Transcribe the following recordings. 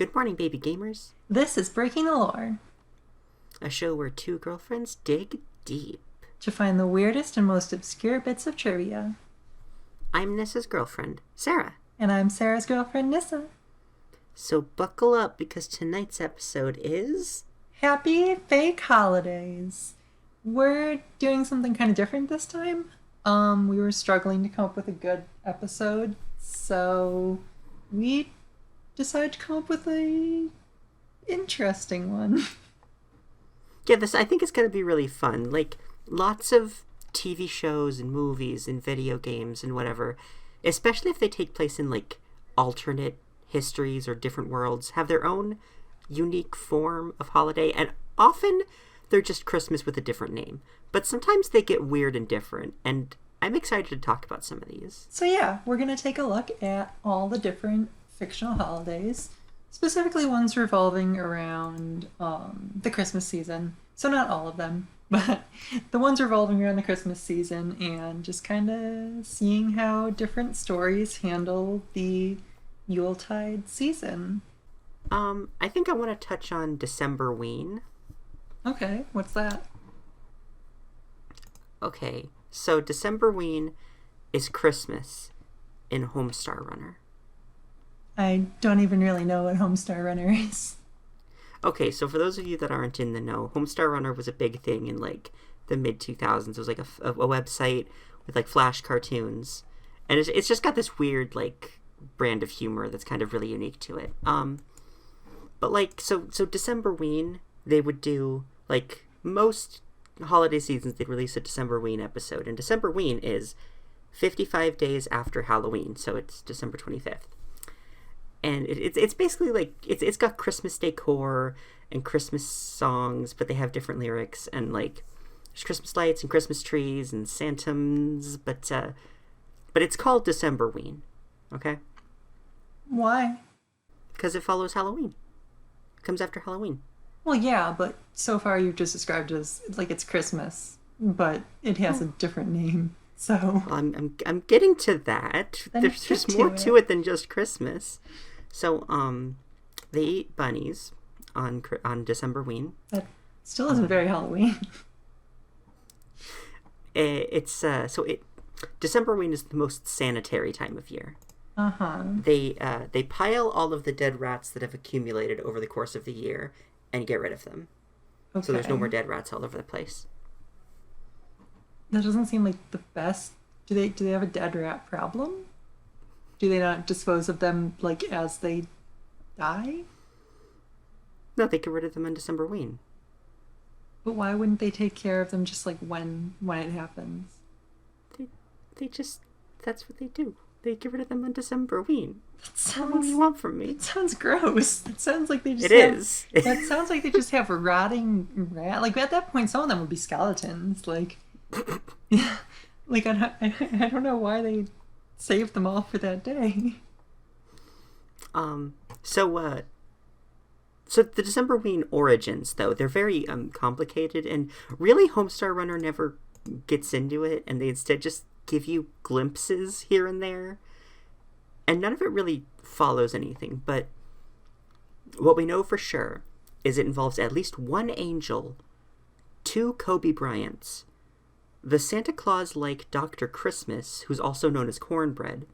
Good morning, baby gamers. This is Breaking the Lore, A show where two girlfriends dig deep. to find the weirdest and most obscure bits of trivia. I'm Nissa's girlfriend, Sarah. And I'm Sarah's girlfriend, Nissa. So buckle up because tonight's episode is... Happy fake holidays. We're doing something kind of different this time. We were struggling to come up with a good episode, so we decided to come up with a interesting one. Yeah, this I think is going to be really fun. Like, lots of TV shows and movies and video games and whatever, especially if they take place in, like, alternate histories or different worlds, have their own unique form of holiday, and often they're just Christmas with a different name. But sometimes they get weird and different, and I'm excited to talk about some of these. So yeah, we're going to take a look at all the different fictional holidays, specifically ones revolving around the Christmas season. So not all of them, but the ones revolving around the Christmas season, and just kind of seeing how different stories handle the Yuletide season. I think I want to touch on Decemberween. Okay, what's that? Okay, so Decemberween is Christmas in Homestar Runner. I don't even really know what Homestar Runner is. Okay, so for those of you that aren't in the know, Homestar Runner was a big thing in, like, the mid-2000s. It was, like, a website with, like, flash cartoons. And it's just got this weird, like, brand of humor that's kind of really unique to it. But, like, so Decemberween, they would do, like, most holiday seasons, they'd release a Decemberween episode. And Decemberween is 55 days after Halloween, so it's December 25th. And it's basically like, it's got Christmas decor and Christmas songs, but they have different lyrics, and, like, there's Christmas lights and Christmas trees and Santums, but it's called Decemberween, okay? Why? Because it follows Halloween. It comes after Halloween. Well, yeah, but so far you've just described it as like it's Christmas, but it has a different name. So I'm getting to that. Then There's get more to to it than just Christmas. So they eat bunnies on Decemberween. that still isn't very Halloween. Decemberween is the most sanitary time of year. Uh-huh. They pile all of the dead rats that have accumulated over the course of the year and get rid of them. Okay. So there's no more dead rats all over the place. That doesn't seem like the best. Do they have a dead rat problem? Do they not dispose of them, like, as they die? No, they get rid of them on Decemberween. But why wouldn't they take care of them just, like, when it happens? They just, that's what they do. They get rid of them on Decemberween. That What do you want from me? It sounds gross. It sounds like they just It have, is. That sounds like they just have rotting rat. Like, at that point, some of them would be skeletons. Like, like I don't know why they saved them all for that day. So the Decemberween origins, though, they're very complicated, and really Homestar Runner never gets into it, and they instead just give you glimpses here and there, and none of it really follows anything. But what we know for sure is it involves at least one angel, two Kobe Bryants, the Santa Claus-like Dr. Christmas, who's also known as Cornbread,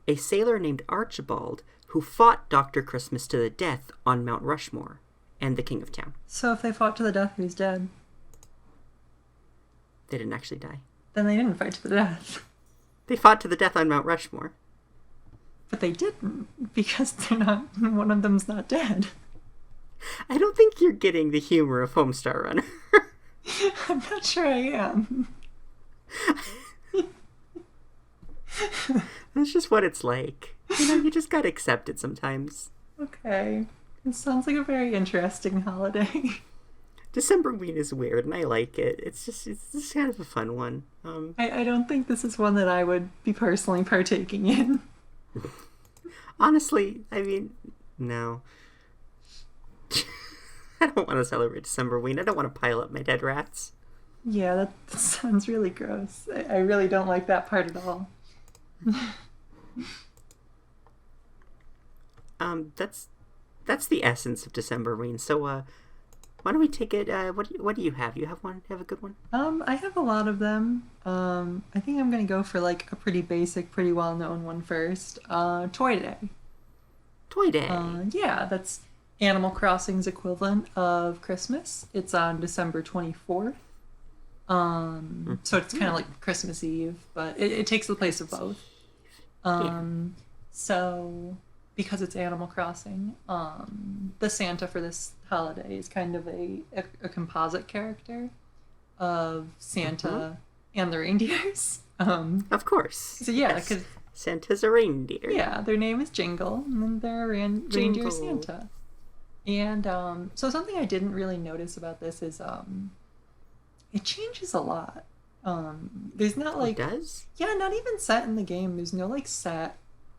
a sailor named Archibald, who fought Dr. Christmas to the death on Mount Rushmore, and the King of Town. So if they fought to the death, who's dead? They didn't actually die. Then they didn't fight to the death. They fought to the death on Mount Rushmore. But they didn't, because they're not. One of them's not dead. I don't think you're getting the humor of Homestar Runner. I'm not sure I am. That's just what it's like. You know, you just gotta accept it sometimes. Okay. It sounds like a very interesting holiday. Decemberween is weird, and I like it. It's just kind of a fun one. I don't think this is one that I would be personally partaking in. Honestly, I mean, no. I don't want to celebrate Decemberween. I don't want to pile up my dead rats. Yeah, that sounds really gross. I really don't like that part at all. That's that's the essence of Decemberween. So, why don't we take it? What do you have? You have one? Have a good one? I have a lot of them. I think I'm gonna go for like a pretty basic, pretty well-known one first. Toy Day. Toy Day. Yeah, that's Animal Crossing's equivalent of Christmas. It's on December 24th. So it's kind of like Christmas Eve, but it takes the place of both. So because it's Animal Crossing, the Santa for this holiday is kind of a composite character of Santa and the reindeers. Of course. So yeah, because Santa's a reindeer. yeah, their name is Jingle, and they're reindeer Santa. And so something I didn't really notice about this is it changes a lot. There's not like it does? Yeah, not even set in the game. There's no like set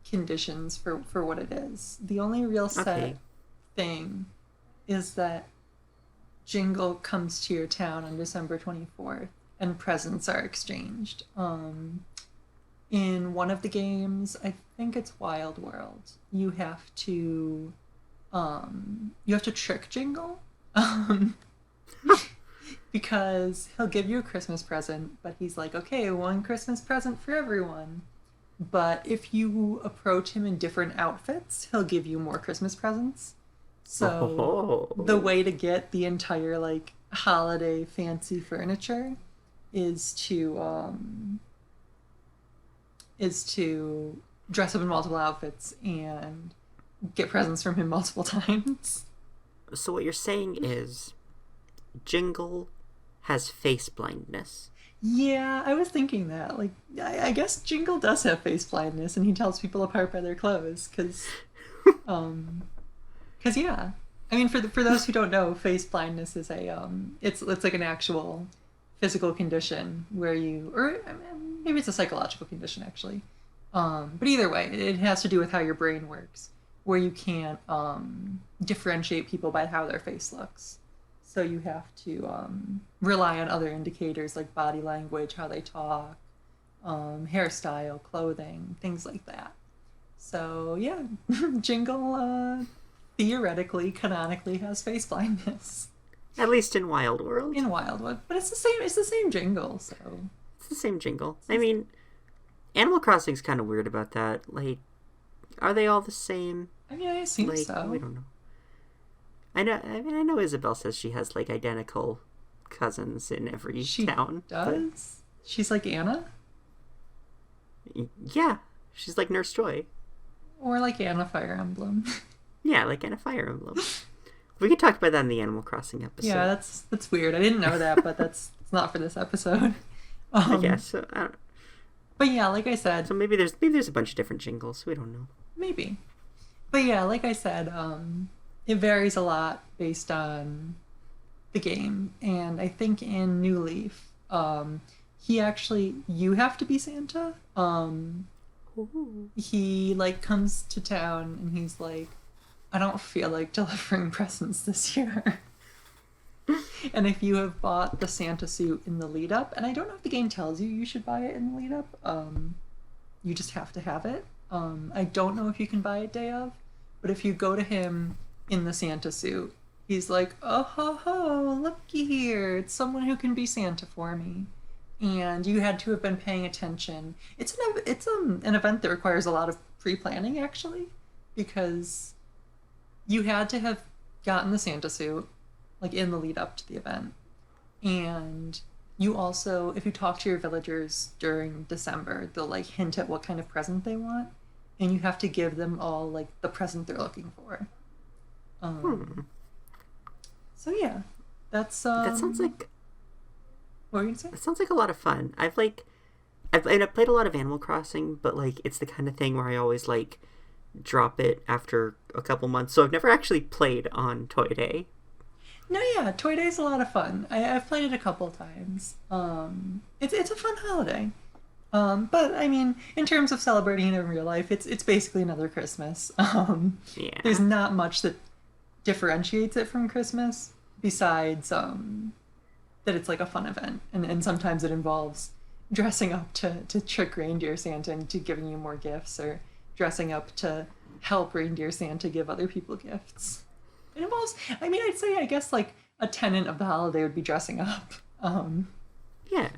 conditions for what it is. The only real set thing is that Jingle comes to your town on December 24th and presents are exchanged. In one of the games, I think it's Wild World, you have to trick Jingle. Because he'll give you a Christmas present, but he's like, okay, one Christmas present for everyone. But if you approach him in different outfits, he'll give you more Christmas presents. So the way to get the entire like holiday fancy furniture is to dress up in multiple outfits and get presents from him multiple times. So what you're saying is Jingle has face blindness. Yeah, I was thinking that. Like, I guess Jingle does have face blindness, and he tells people apart by their clothes. Because yeah, I mean, for those who don't know, face blindness is it's like an actual physical condition where maybe it's a psychological condition actually. But either way, it has to do with how your brain works, where you can't differentiate people by how their face looks. So you have to rely on other indicators like body language, how they talk, hairstyle, clothing, things like that. So yeah, Jingle theoretically, canonically has face blindness. At least in Wild World. In Wild World, but it's the same. It's the same Jingle. So it's the same Jingle. I mean, Animal Crossing's kind of weird about that. Like, are they all the same? I mean, I assume so. We don't know. I know Isabel says she has like identical cousins in every town. She does? She's like Anna? Yeah. She's like Nurse Joy. Or like Anna Fire Emblem. Yeah, like Anna Fire Emblem. We could talk about that in the Animal Crossing episode. Yeah, that's weird. I didn't know that, but it's not for this episode. I guess. So, I don't... But yeah, like I said... So maybe there's a bunch of different Jingles. We don't know. Maybe. But yeah, like I said, it varies a lot based on the game. And I think in New Leaf, you have to be Santa. He like comes to town and he's like, I don't feel like delivering presents this year. And if you have bought the Santa suit in the lead up, and I don't know if the game tells you should buy it in the lead up, you just have to have it. I don't know if you can buy it day of, but if you go to him in the Santa suit, he's like, oh ho ho, looky here, it's someone who can be Santa for me. And you had to have been paying attention. It's an event that requires a lot of pre-planning actually, because you had to have gotten the Santa suit like in the lead up to the event. And you also, if you talk to your villagers during December, they'll like hint at what kind of present they want, and you have to give them all like the present they're looking for. So yeah, that sounds like... What were you gonna say? It sounds like a lot of fun. I've played a lot of Animal Crossing, but like it's the kind of thing where I always like drop it after a couple months. So I've never actually played on Toy Day. No, yeah, Toy Day's a lot of fun. I've played it a couple times. It's a fun holiday. But I mean, in terms of celebrating it in real life, it's basically another Christmas. Yeah. There's not much that differentiates it from Christmas besides that it's like a fun event, and sometimes it involves dressing up to trick reindeer Santa into giving you more gifts, or dressing up to help reindeer Santa give other people gifts. It involves, I mean, I'd say, I guess, like, a tenet of the holiday would be dressing up. Yeah.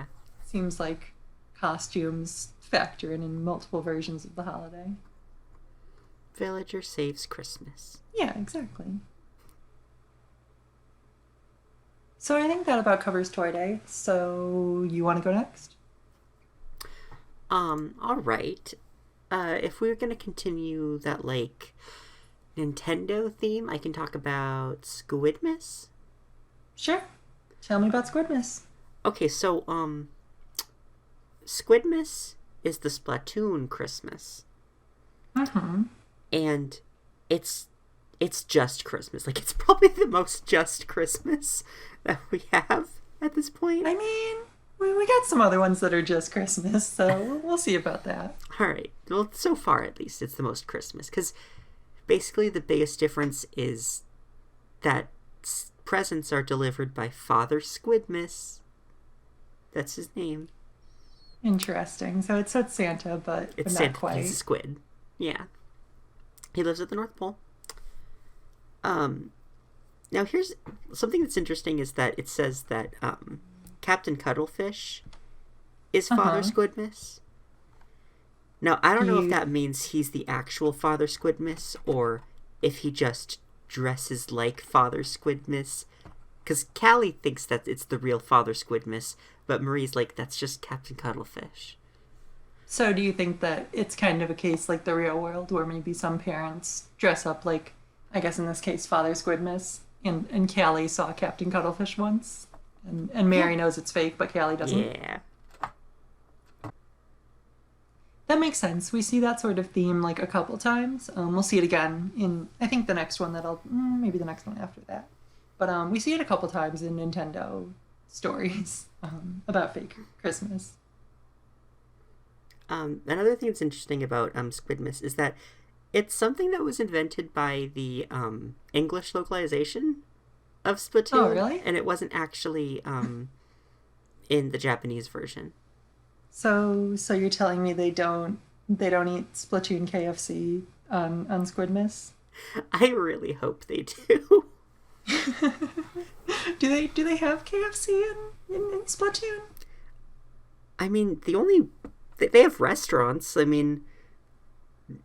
Seems like costumes factor in multiple versions of the holiday. Villager saves Christmas. Yeah, exactly. So I think that about covers Toy Day. So you want to go next? All right. If we were going to continue that, like, Nintendo theme, I can talk about Squidmas. Sure. Tell me about Squidmas. Okay, so, Squidmas is the Splatoon Christmas. Mm-hmm. And it's just Christmas. Like, it's probably the most just Christmas that we have at this point. I mean, we got some other ones that are just Christmas, so we'll see about that. All right. Well, so far, at least, it's the most Christmas. Because basically the biggest difference is that presents are delivered by Father Squidmas. That's his name. Interesting. So it's Santa, but It's not Santa. quite. He's a squid. Yeah. He lives at the North Pole. Now here's something that's interesting is that it says that Captain Cuttlefish is Father Squidmas. Now I don't know if that means he's the actual Father Squidmas or if he just dresses like Father Squidmas. Because Callie thinks that it's the real Father Squidmas, but Marie's like, that's just Captain Cuttlefish. So do you think that it's kind of a case like the real world where maybe some parents dress up like, I guess in this case, Father Squidmas, and Callie saw Captain Cuttlefish once, and Mary knows it's fake, but Callie doesn't? Yeah. That makes sense. We see that sort of theme like a couple times. We'll see it again in, I think, the next one maybe the next one after that. But we see it a couple times in Nintendo stories about fake Christmas. Another thing that's interesting about Squidmas is that it's something that was invented by the English localization of Splatoon. Oh, really? And it wasn't actually in the Japanese version. So you're telling me they don't eat Splatoon KFC on Squidmas? I really hope they do. Do they have KFC in Splatoon? I mean, they have restaurants. I mean,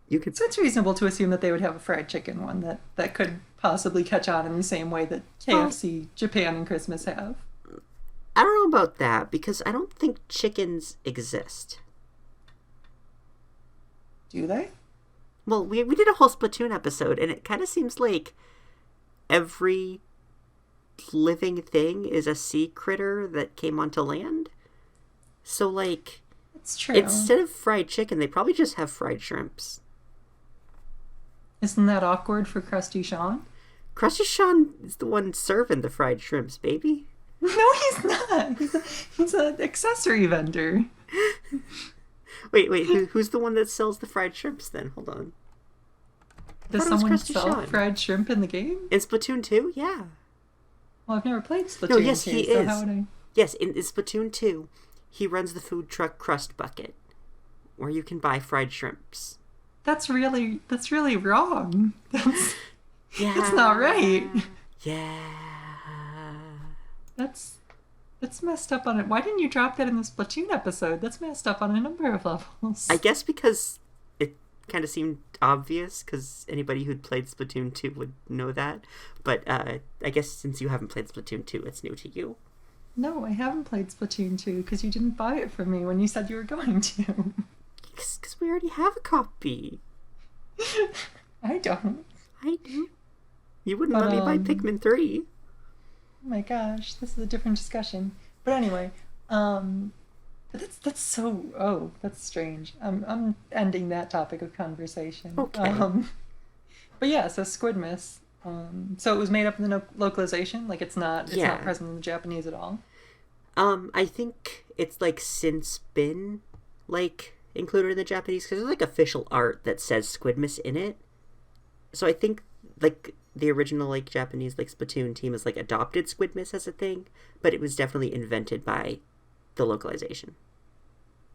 you could. So it's reasonable to assume that they would have a fried chicken one that could possibly catch on in the same way that KFC Japan and Christmas have. I don't know about that because I don't think chickens exist. Do they? Well, we did a whole Splatoon episode, and it kind of seems like every living thing is a sea critter that came onto land. So, like, It's true. instead of fried chicken, they probably just have fried shrimps. Isn't that awkward for Krusty Sean? Krusty Sean is the one serving the fried shrimps, baby. No, he's not. He's an accessory vendor. Wait, who's the one that sells the fried shrimps then? Hold on. Does thought it was someone Krusty sell Sean. fried shrimp in the game? In Splatoon 2? Yeah. Well, I've never played Splatoon. No, yes, 2, he so is. how would I... Yes, in Splatoon 2, he runs the food truck Crust Bucket, where you can buy fried shrimps. That's really wrong. That's Yeah. not right. Yeah. That's messed up on it. Why didn't you drop that in the Splatoon episode? That's messed up on a number of levels. I guess because it kind of seemed obvious, because anybody who'd played Splatoon 2 would know that. But I guess since you haven't played Splatoon 2, it's new to you. No, I haven't played Splatoon 2 because you didn't buy it for me when you said you were going to. Because we already have a copy. I don't. I do. You wouldn't let me buy Pikmin 3. Oh my gosh, this is a different discussion. But anyway, but that's strange. I'm ending that topic of conversation. Okay. But yeah, so Squidmas. So it was made up in the localization. Like it's not present in the Japanese at all. I think it's like since been like included in the Japanese because there's like official art that says Squidmas in it. So I think like the original like Japanese like Splatoon team has like adopted Squidmas as a thing, but it was definitely invented by the localization.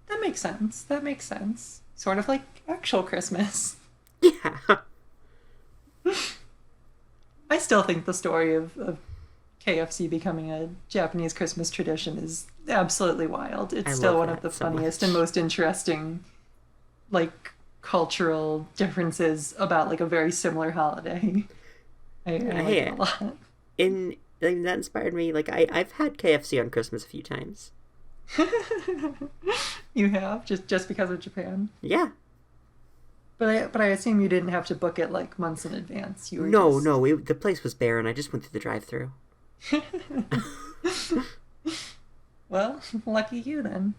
That makes sense. Sort of like actual Christmas. Yeah. I still think the story of KFC becoming a Japanese Christmas tradition is absolutely wild. It's I still love one of that the so funniest and much. most interesting, like, cultural differences about, like, a very similar holiday. I Yeah, like it hey, a lot. that inspired me. Like I've had KFC on Christmas a few times. You have just because of Japan, Yeah. but I assume you didn't have to book it like months in advance. You were No, just no, the place was bare, and I just went through the drive-through. well, lucky you then.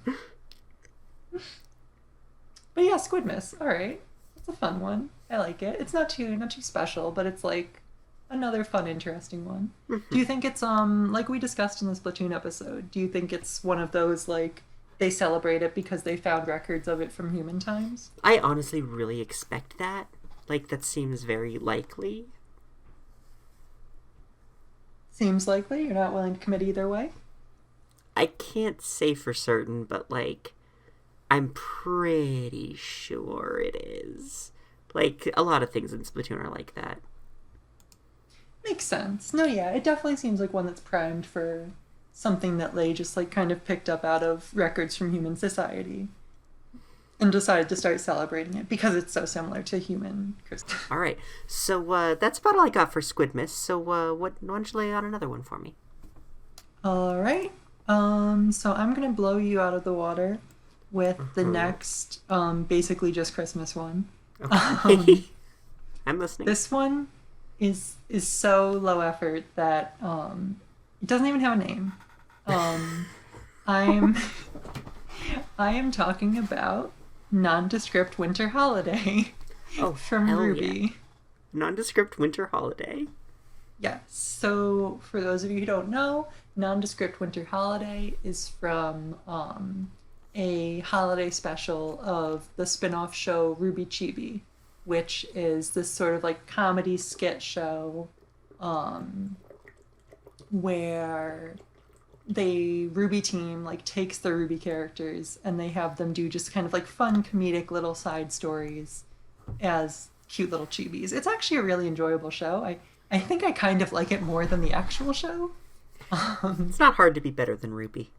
But yeah, Squidmas. All right, it's a fun one. I like it. It's not too special, but it's like another fun, interesting one. Do you think it's like we discussed in the Splatoon episode? Do you think it's one of those like they celebrate it because they found records of it from human times? I honestly really expect that. Like that seems very likely. Seems likely. You're not willing to commit either way. I can't say for certain, but like I'm pretty sure it is. Like a lot of things in Splatoon are like that. Makes sense. No, yeah, it definitely seems like one that's primed for something that they just like kind of picked up out of records from human society and decided to start celebrating it because it's so similar to human Christmas. All right, so that's about all I got for Squidmas. So why don't you lay out another one for me? All right. So I'm gonna blow you out of the water with the next, basically just Christmas one. Okay. I'm listening. This one is so low effort that it doesn't even have a name. I'm I am talking about Nondescript Winter Holiday Oh, from hell Ruby. yeah. Nondescript Winter Holiday. Yes. So for those of you who don't know, Nondescript Winter Holiday is from a holiday special of the spin-off show Ruby Chibi, which is this sort of like comedy skit show where the Ruby team like takes the Ruby characters and they have them do just kind of like fun comedic little side stories as cute little chibis. It's actually a really enjoyable show. I think I kind of like it more than the actual show. It's not hard to be better than Ruby.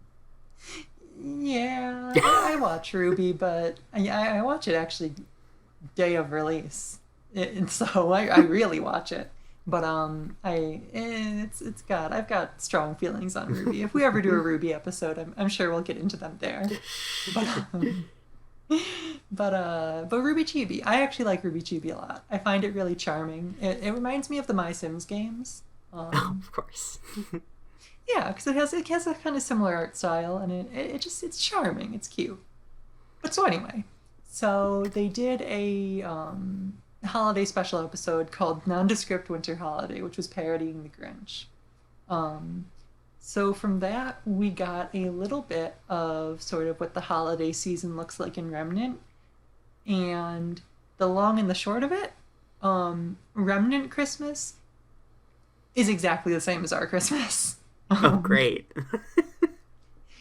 Yeah, I watch Ruby, but I watch it actually day of release, and so I really watch it. But I've got strong feelings on Ruby. If we ever do a Ruby episode, I'm sure we'll get into them there. But but Ruby Chibi, I actually like Ruby Chibi a lot. I find it really charming. It reminds me of the My Sims games. Oh, of course. Yeah, because it has a kind of similar art style, and it's charming. It's cute. But so anyway, so they did a holiday special episode called Nondescript Winter Holiday, which was parodying the Grinch. So from that, we got a little bit of sort of what the holiday season looks like in Remnant, and the long and the short of it, Remnant Christmas is exactly the same as our Christmas. Oh, great.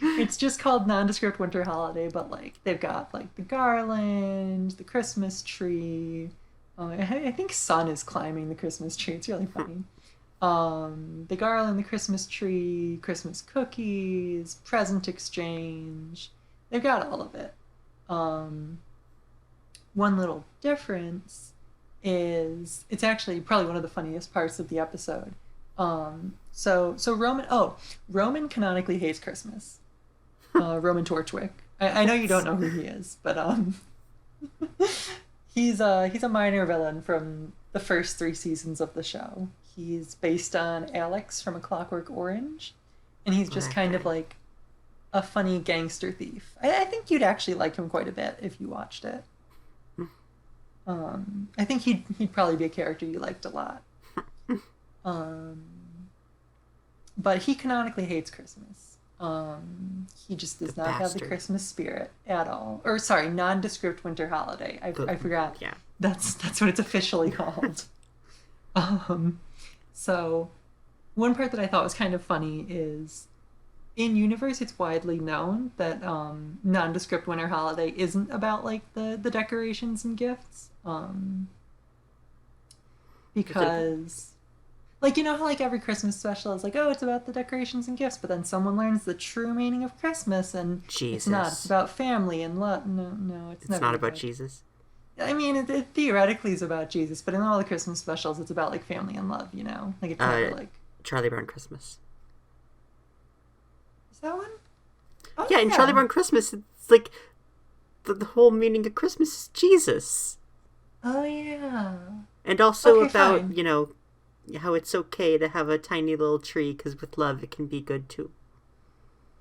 It's just called Nondescript Winter Holiday, but like they've got like the garland, the Christmas tree. I think Sun is climbing the Christmas tree. It's really funny. The garland, the Christmas tree, Christmas cookies, present exchange. They've got all of it. One little difference is it's actually probably one of the funniest parts of the episode. So Roman canonically hates Christmas. Roman Torchwick. I know you don't know who he is, but he's a minor villain from the first 3 seasons of the show. He's based on Alex from A Clockwork Orange, and he's just kind of like a funny gangster thief. I think you'd actually like him quite a bit if you watched it. I think he'd probably be a character you liked a lot. But he canonically hates Christmas. He just does not have the Christmas spirit at all. Or sorry, Nondescript Winter Holiday. I forgot. Yeah. That's what it's officially called. So one part that I thought was kind of funny is in universe it's widely known that Nondescript Winter Holiday isn't about like the decorations and gifts. because, like, you know how like every Christmas special is like, oh, it's about the decorations and gifts, but then someone learns the true meaning of Christmas, and Jesus. it's not. It's about family and love. No, it's never not about about Jesus. I mean, it theoretically is about Jesus, but in all the Christmas specials, it's about like family and love. You know, like it's never like Charlie Brown Christmas. Is that one? Oh, yeah, in Charlie Brown Christmas, it's like the whole meaning of Christmas is Jesus. Oh yeah. And also Okay, about fine. you know how it's okay to have a tiny little tree because with love it can be good too.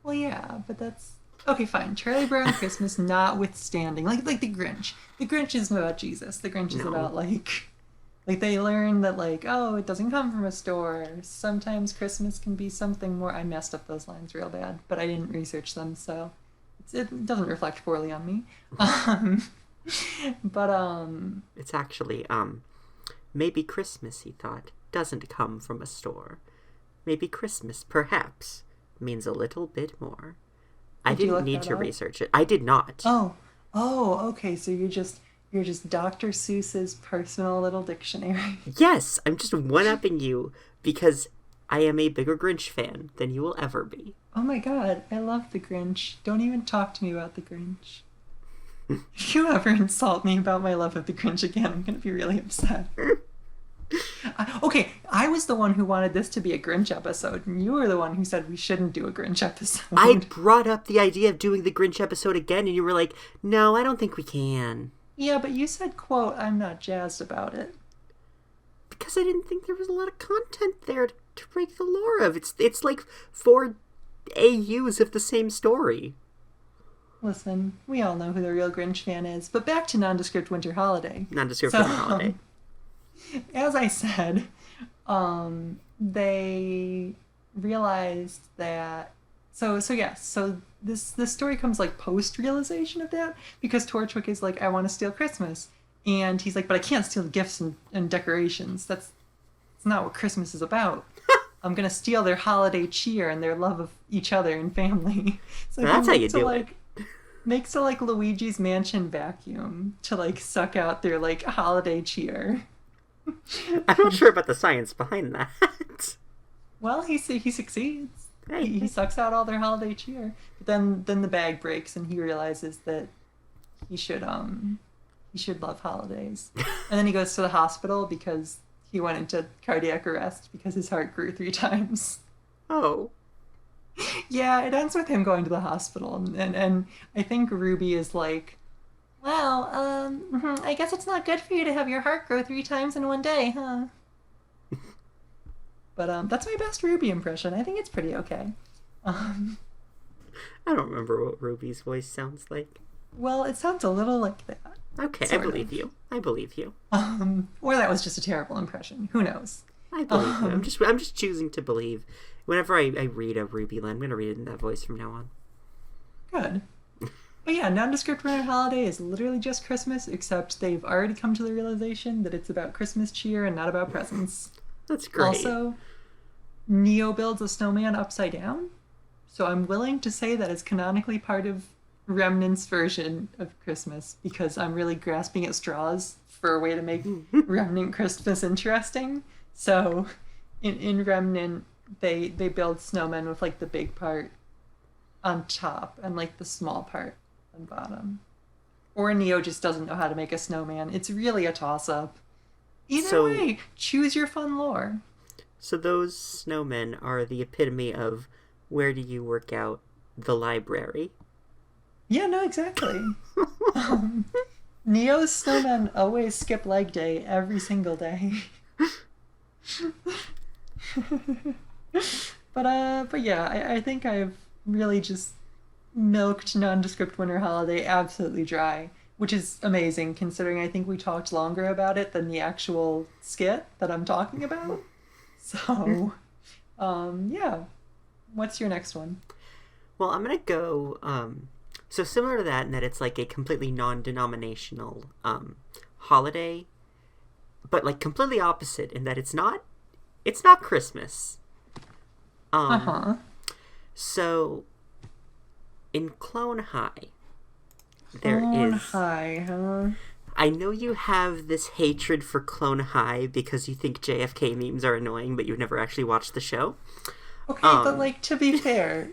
Well, yeah, but that's okay. Fine. Charlie Brown Christmas, notwithstanding, like the Grinch. The Grinch isn't about Jesus. The Grinch is No. about like they learn that like, oh, it doesn't come from a store. Sometimes Christmas can be something more. I messed up those lines real bad, but I didn't research them, so it doesn't reflect poorly on me. But It's actually maybe Christmas, he thought, doesn't come from a store. Maybe Christmas, perhaps, means a little bit more. I Did you didn't look need that to up? research it. I did not. oh, okay. So you're just Dr. Seuss's personal little dictionary. Yes, I'm just one-upping you because I am a bigger Grinch fan than you will ever be. Oh my god, I love the Grinch. Don't even talk to me about the Grinch. If you ever insult me about my love of the Grinch again, I'm gonna be really upset. Okay, I was the one who wanted this to be a Grinch episode, and you were the one who said we shouldn't do a Grinch episode. I brought up the idea of doing the Grinch episode again, and you were like, no, I don't think we can. Yeah, but you said, quote, I'm not jazzed about it. Because I didn't think there was a lot of content there to break the lore of. It's like 4 AUs of the same story. Listen, we all know who the real Grinch fan is, but back to Nondescript Winter Holiday. Nondescript Winter Holiday. As I said, they realized that. So this story comes like post realization of that, because Torchwick is like, I want to steal Christmas, and he's like, but I can't steal the gifts and decorations. That's not what Christmas is about. I'm gonna steal their holiday cheer and their love of each other and family. So That's how you do it. Makes a like Luigi's Mansion vacuum to like suck out their like holiday cheer. I'm not sure about the science behind that. Well, he succeeds. Hey. He sucks out all their holiday cheer. But then the bag breaks and he realizes that he should love holidays. And then he goes to the hospital because he went into cardiac arrest because his heart grew 3 times. Oh. Yeah, it ends with him going to the hospital, and I think Ruby is like, wow, I guess it's not good for you to have your heart grow 3 times in one day, huh? But that's my best Ruby impression. I think it's pretty okay. I don't remember what Ruby's voice sounds like. Well, it sounds a little like that. Okay, Sort I of. believe you. I believe you. Or that was just a terrible impression. Who knows? I believe you. I'm just choosing to believe. Whenever I read a Ruby line, I'm going to read it in that voice from now on. Good. But yeah, Nondescript Winter Holiday is literally just Christmas, except they've already come to the realization that it's about Christmas cheer and not about presents. That's great. Also, Neo builds a snowman upside down, so I'm willing to say that it's canonically part of Remnant's version of Christmas, because I'm really grasping at straws for a way to make Remnant Christmas interesting. So, in Remnant, they build snowmen with like the big part on top and like the small part on bottom. Or Neo just doesn't know how to make a snowman. It's really a toss-up. Either way, choose your fun lore. So those snowmen are the epitome of where do you work out the library? Yeah, no, exactly. Neo's snowmen always skip leg day every single day. But yeah, I think I've really just milked Nondescript Winter Holiday absolutely dry, which is amazing considering I think we talked longer about it than the actual skit that I'm talking about. So, yeah. What's your next one? Well, I'm going to go, so similar to that in that it's like a completely non-denominational holiday, but like completely opposite in that it's not Christmas. So, in Clone High, there Clone is... High, huh? I know you have this hatred for Clone High because you think JFK memes are annoying, but you've never actually watched the show. Okay, but like, to be fair,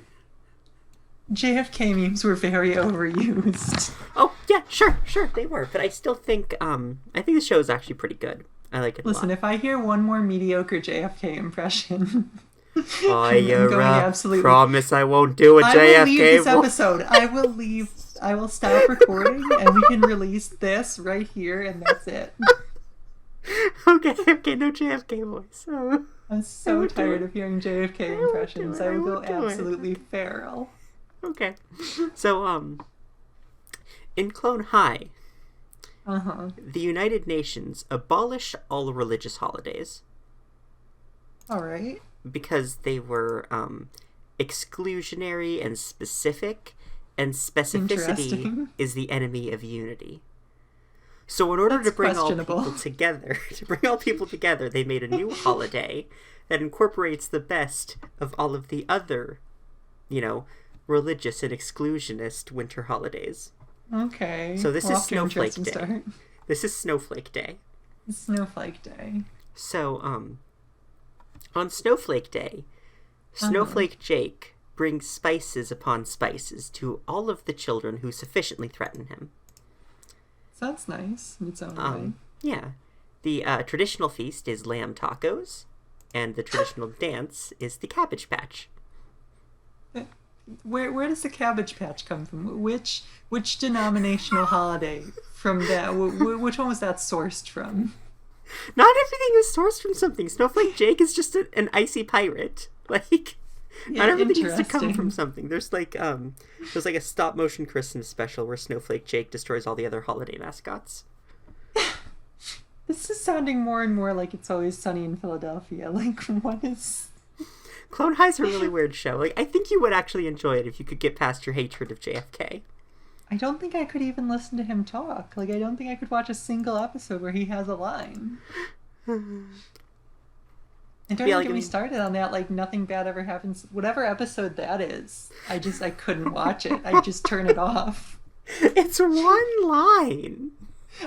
JFK memes were very overused. Oh, yeah, sure, they were. But I still think, I think the show is actually pretty good. I like it a lot. Listen, if I hear one more mediocre JFK impression, I'm going absolutely... promise I won't do a JFK I will leave this episode. I will leave. I will stop recording, and we can release this right here, and that's it. Okay, no JFK voice. I'm so tired of hearing JFK impressions. I will go absolutely feral. Okay. So, in Clone High, the United Nations abolished all religious holidays. All right. Because they were exclusionary and specific, and specificity is the enemy of unity. So in order to bring all people together, they made a new holiday that incorporates the best of all of the other, religious and exclusionist winter holidays. Okay. So this is Snowflake Day. This is Snowflake Day. Snowflake Day. So, on Snowflake Day, Snowflake Jake brings spices upon spices to all of the children who sufficiently threaten him. Sounds nice in its own way. Yeah. The traditional feast is lamb tacos, and the traditional dance is the Cabbage Patch. Where does the Cabbage Patch come from? Which denominational holiday from that? Which one was that sourced from? Not everything is sourced from something. Snowflake Jake is just an icy pirate. Like, not everything needs to come from something. There's like a stop motion Christmas special where Snowflake Jake destroys all the other holiday mascots. This is sounding more and more like It's Always Sunny in Philadelphia. Like, what is... Clone High's a really weird show. Like, I think you would actually enjoy it if you could get past your hatred of JFK. I don't think I could even listen to him talk. Like, I don't think I could watch a single episode where he has a line. And don't even get me started on that, like, nothing bad ever happens. Whatever episode that is, I couldn't watch it. I just turn it off. It's one line.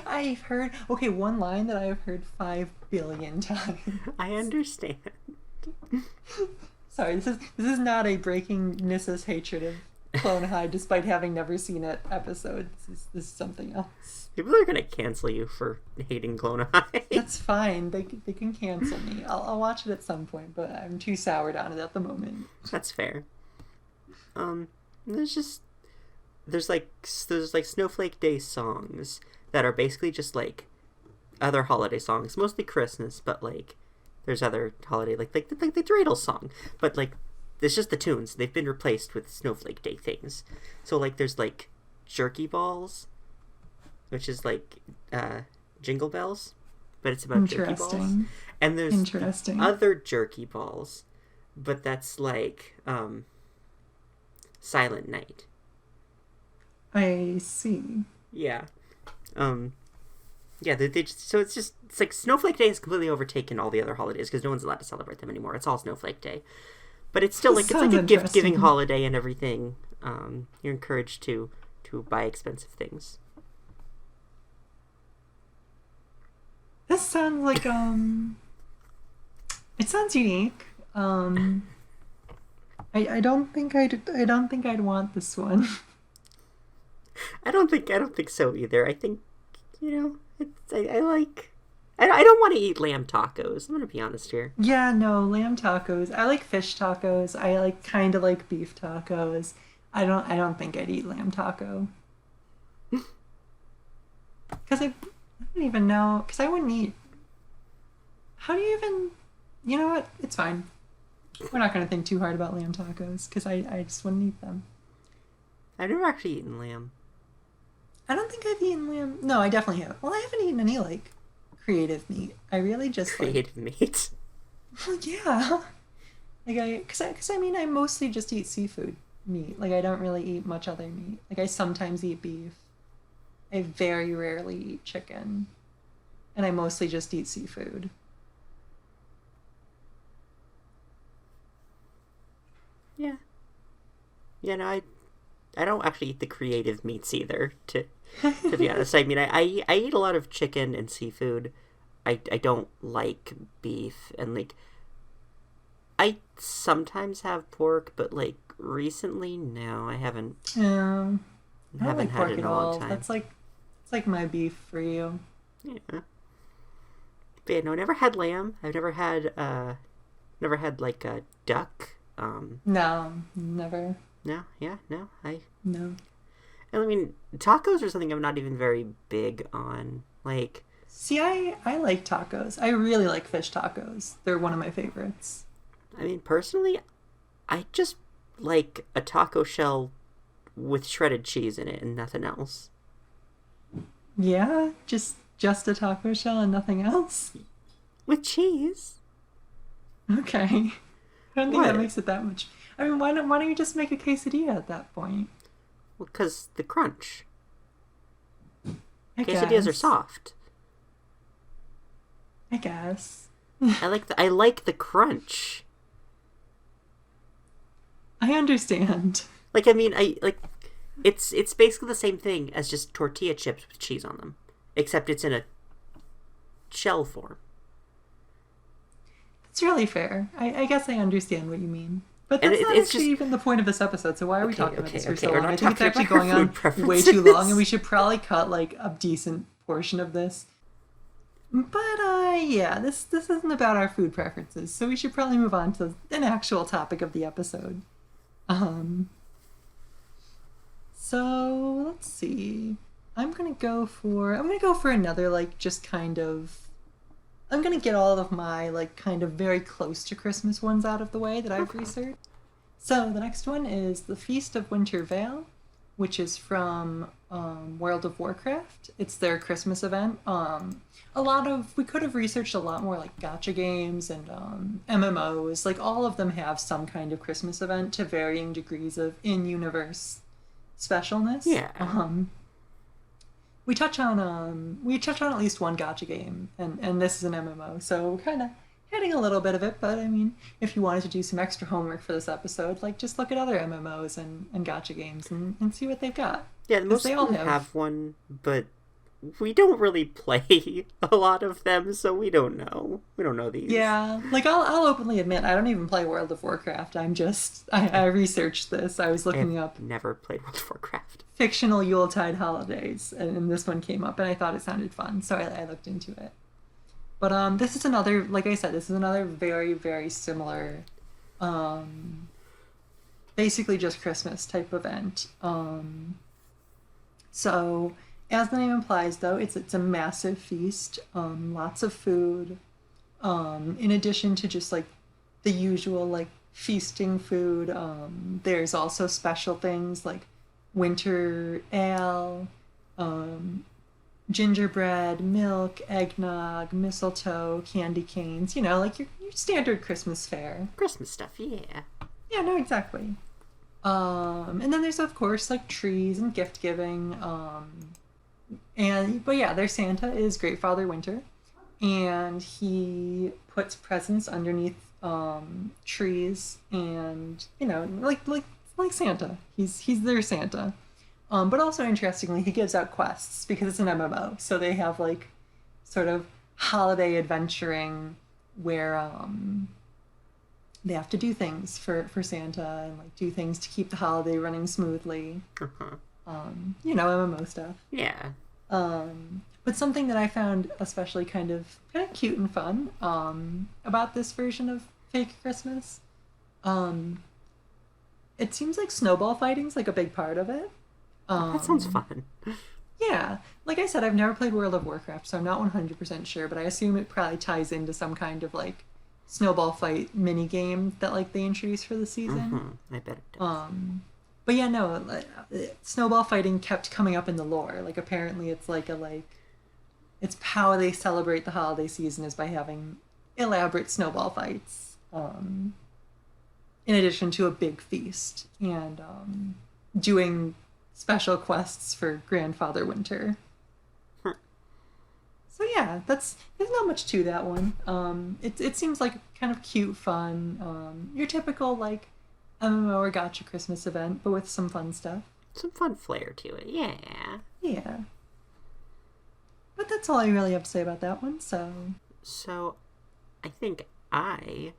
I've heard... Okay, one line that I have heard 5 billion times. I understand. Sorry, this is not a breaking Nissa's hatred of Clone High, despite having never seen it episode. This is something else. People are gonna cancel you for hating Clone High. That's fine. They can cancel me. I'll watch it at some point, but I'm too soured on it at the moment. That's fair. There's like Snowflake Day songs that are basically just like other holiday songs, mostly Christmas, but like there's other holiday like the Dreidel song, but like it's just the tunes. They've been replaced with Snowflake Day things. So like there's like Jerky Balls, which is like Jingle Bells, but it's about jerky balls. And there's other Jerky Balls, but that's like Silent Night. I see. Yeah. Yeah, it's like Snowflake Day has completely overtaken all the other holidays because no one's allowed to celebrate them anymore. It's all Snowflake Day. But it's still it's like a gift-giving holiday and everything. You're encouraged to buy expensive things. This sounds like it sounds unique. I don't think I'd want this one. I don't think so either. I think I don't want to eat lamb tacos. I'm gonna be honest here. Yeah, no, lamb tacos. I like fish tacos. I kind of like beef tacos. I don't think I'd eat lamb taco. Because I don't even know. Because I wouldn't eat. How do you even? You know what? It's fine. We're not gonna think too hard about lamb tacos because I just wouldn't eat them. I've never actually eaten lamb. I don't think I've eaten lamb. No, I definitely haven't. Well, I haven't eaten any like creative meat. I really just creative meat. Well, yeah. Because I mean, I mostly just eat seafood meat. Like, I don't really eat much other meat. Like, I sometimes eat beef. I very rarely eat chicken. And I mostly just eat seafood. Yeah. Yeah, no, I don't actually eat the creative meats either. To be honest, I mean, I eat a lot of chicken and seafood. I don't like beef, and like I sometimes have pork, but like recently, no, I haven't. I don't like Had pork it in at a long all. time. That's like it's like my beef for you. Yeah. But yeah, no, I never had lamb. I've never had like a duck. No, never. No, yeah, no, No. I mean, tacos are something I'm not even very big on. Like, See, I like tacos. I really like fish tacos. They're one of my favorites. I mean, personally, I just like a taco shell with shredded cheese in it and nothing else. Yeah, just a taco shell and nothing else. With cheese? Okay. I don't think What? that makes it that much. I mean, why don't you just make a quesadilla at that point? Well, because the crunch. I Quesadillas are guess. soft. I guess. I like the crunch. I understand. Like, I mean, it's basically the same thing as just tortilla chips with cheese on them, except it's in a shell form. It's really fair. I guess I understand what you mean. But And that's not it's actually just- even the point of this episode, so why are we Okay, talking about this for so we're long? not I think it's talking actually about our going on food way too preferences. long, and we should probably cut like a decent portion of this. But yeah, this isn't about our food preferences, so we should probably move on to an actual topic of the episode. So let's see. I'm gonna go for another like just kind of. I'm gonna get all of my like kind of very close to Christmas ones out of the way that I've researched. So the next one is the Feast of Winter Veil, which is from World of Warcraft. It's their Christmas event. We could have researched a lot more like gacha games and MMOs. Like all of them have some kind of Christmas event to varying degrees of in-universe specialness. Yeah. We touch on at least one gacha game, and this is an MMO, so we're kind of hitting a little bit of it. But I mean, if you wanted to do some extra homework for this episode, like just look at other MMOs and gacha games and see what they've got. Yeah, most they of all them have. have one, but we don't really play a lot of them, so we don't know. We don't know these. Yeah, like I'll openly admit I don't even play World of Warcraft. I researched this. I was looking up Never played World of Warcraft. fictional Yuletide holidays, and this one came up, and I thought it sounded fun, so I looked into it. But this is another, like I said, this is another very, very similar, basically just Christmas type event. So, as the name implies, though, it's a massive feast, lots of food, in addition to just like the usual like feasting food. There's also special things like winter ale, gingerbread, milk, eggnog, mistletoe, candy canes, like your standard Christmas fare. Christmas stuff, yeah. Yeah, no, exactly. And then there's of course like trees and gift giving. But yeah, their Santa is Great Father Winter, and he puts presents underneath trees, and like Santa. He's their Santa. But also interestingly, he gives out quests because it's an MMO, so they have like sort of holiday adventuring where they have to do things for Santa and like do things to keep the holiday running smoothly. MMO stuff. Yeah. But something that I found especially kind of cute and fun about this version of Fake Christmas, it seems like snowball fighting's like a big part of it. That sounds fun. Yeah, like I said, I've never played World of Warcraft, so I'm not 100% sure, but I assume it probably ties into some kind of like snowball fight mini game that like they introduced for the season. I bet it does. But yeah, no, snowball fighting kept coming up in the lore. Like apparently it's it's how they celebrate the holiday season is by having elaborate snowball fights, in addition to a big feast and doing special quests for Grandfather Winter. So yeah, there's not much to that one. It seems like kind of cute, fun, your typical like MMO or gacha Christmas event, but with some fun stuff. some fun flair to it. Yeah. Yeah. But that's all I really have to say about that one, so... So, I think I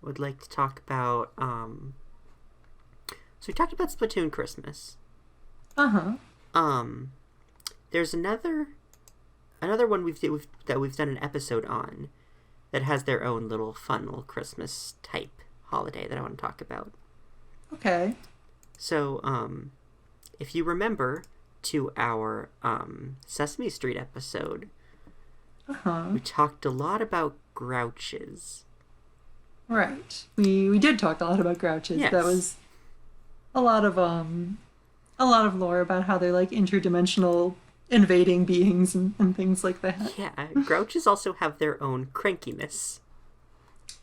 would like to talk about, So we talked about Splatoon Christmas. Uh-huh. There's another one we've done an episode on that has their own little fun little Christmas type holiday that I want to talk about. Okay. So, if you remember to our Sesame Street episode, we talked a lot about Grouches. Right. We did talk a lot about Grouches. Yes. That was a lot of lore about how they're like interdimensional invading beings and things like that. Yeah, Grouches also have their own crankiness.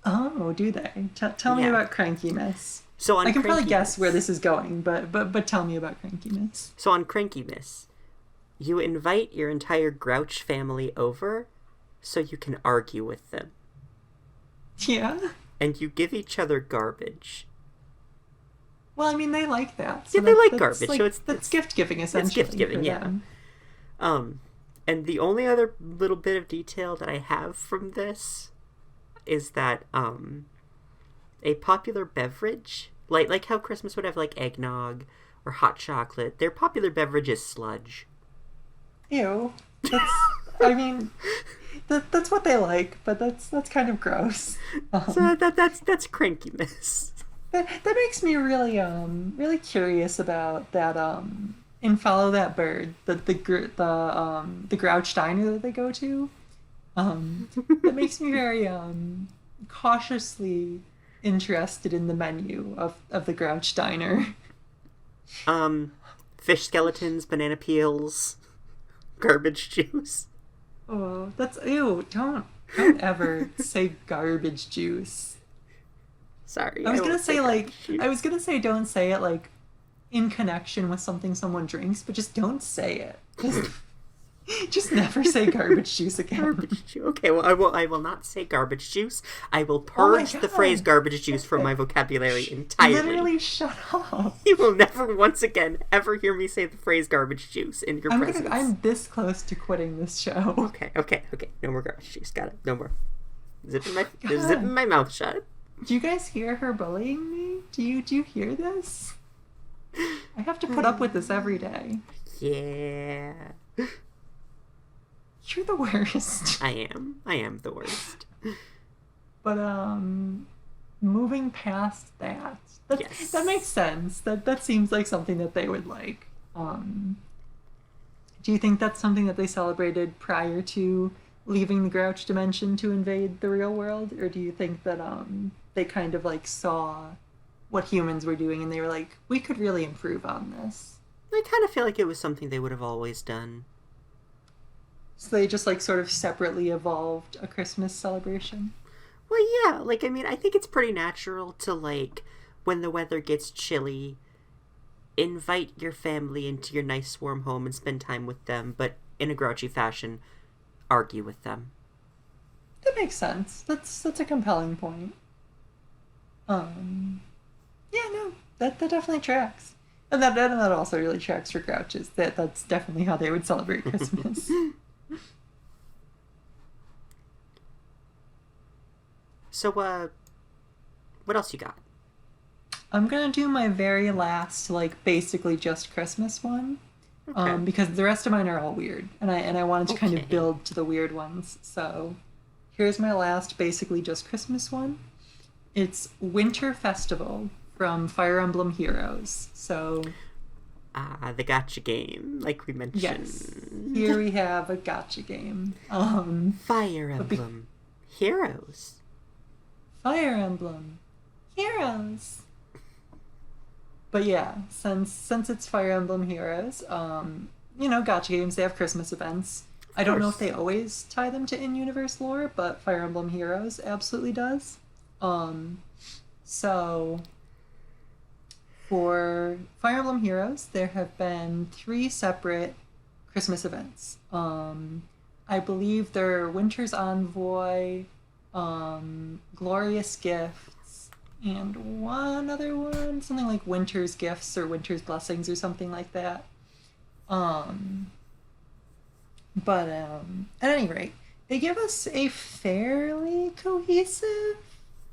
Oh, do they? Tell me about crankiness. So on I can probably crankiness- guess where this is going, but tell me about crankiness. So on crankiness, you invite your entire Grouch family over so you can argue with them. Yeah. And you give each other garbage. Well, I mean, they like that. So Yeah, they like that's garbage, Like, so it's that's gift giving, essentially. It's gift giving, for yeah. them. And the only other little bit of detail that I have from this is that a popular beverage, like how Christmas would have like eggnog or hot chocolate, their popular beverage is sludge. Ew. That's, I mean, that's what they like, but that's kind of gross. So that's crankiness. That makes me really really curious about that in Follow That Bird, the Grouch Diner that they go to. That makes me very cautiously interested in the menu of the Grouch Diner. Fish skeletons, banana peels, garbage juice. Oh, that's ew! Don't ever say garbage juice. Sorry, I was gonna won't say garbage juice. don't say it like in connection with something someone drinks, but just don't say it. Just never say garbage juice again. Garbage juice. Okay, well, I will not say garbage juice. I will Oh my purge the God. phrase garbage juice from my vocabulary entirely. Literally, shut up. You will never once again ever hear me say the phrase garbage juice in your presence. I'm this close to quitting this show. Okay. No more garbage juice. Got it. No more. Zipping God. my mouth shut. Do you guys hear her bullying me? Do you hear this? I have to put up with this every day. Yeah. You're the worst. I am the worst. But moving past that, Yes. that makes sense. That seems like something that they would like. Do you think that's something that they celebrated prior to leaving the Grouch dimension to invade the real world, or do you think that they kind of like saw what humans were doing and they were like, we could really improve on this? I kind of feel like it was something they would have always done. So they just like sort of separately evolved a Christmas celebration? Well, yeah, like, I mean, I think it's pretty natural to, like, when the weather gets chilly, invite your family into your nice warm home and spend time with them, but in a grouchy fashion, argue with them. That makes sense. That's a compelling point. Yeah, no, that definitely tracks. And that also really tracks for Grouches. That's definitely how they would celebrate Christmas. So, what else you got? I'm gonna do my very last, like, basically just Christmas one. Okay. Because the rest of mine are all weird. And I wanted to kind Okay. of build to the weird ones. So here's my last basically just Christmas one. It's Winter Festival from Fire Emblem Heroes. So The gacha game, like we mentioned. yes, here we have a gacha game. Fire Emblem Heroes. Fire Emblem Heroes. But yeah, since it's Fire Emblem Heroes, gacha games, they have Christmas events. I don't know if they always tie them to in-universe lore, but Fire Emblem Heroes absolutely does. So for Fire Emblem Heroes, there have been 3 separate Christmas events. I believe they're Winter's Envoy, Glorious Gifts, and one other one, something like Winter's Gifts or Winter's Blessings or something like that. But at any rate, they give us a fairly cohesive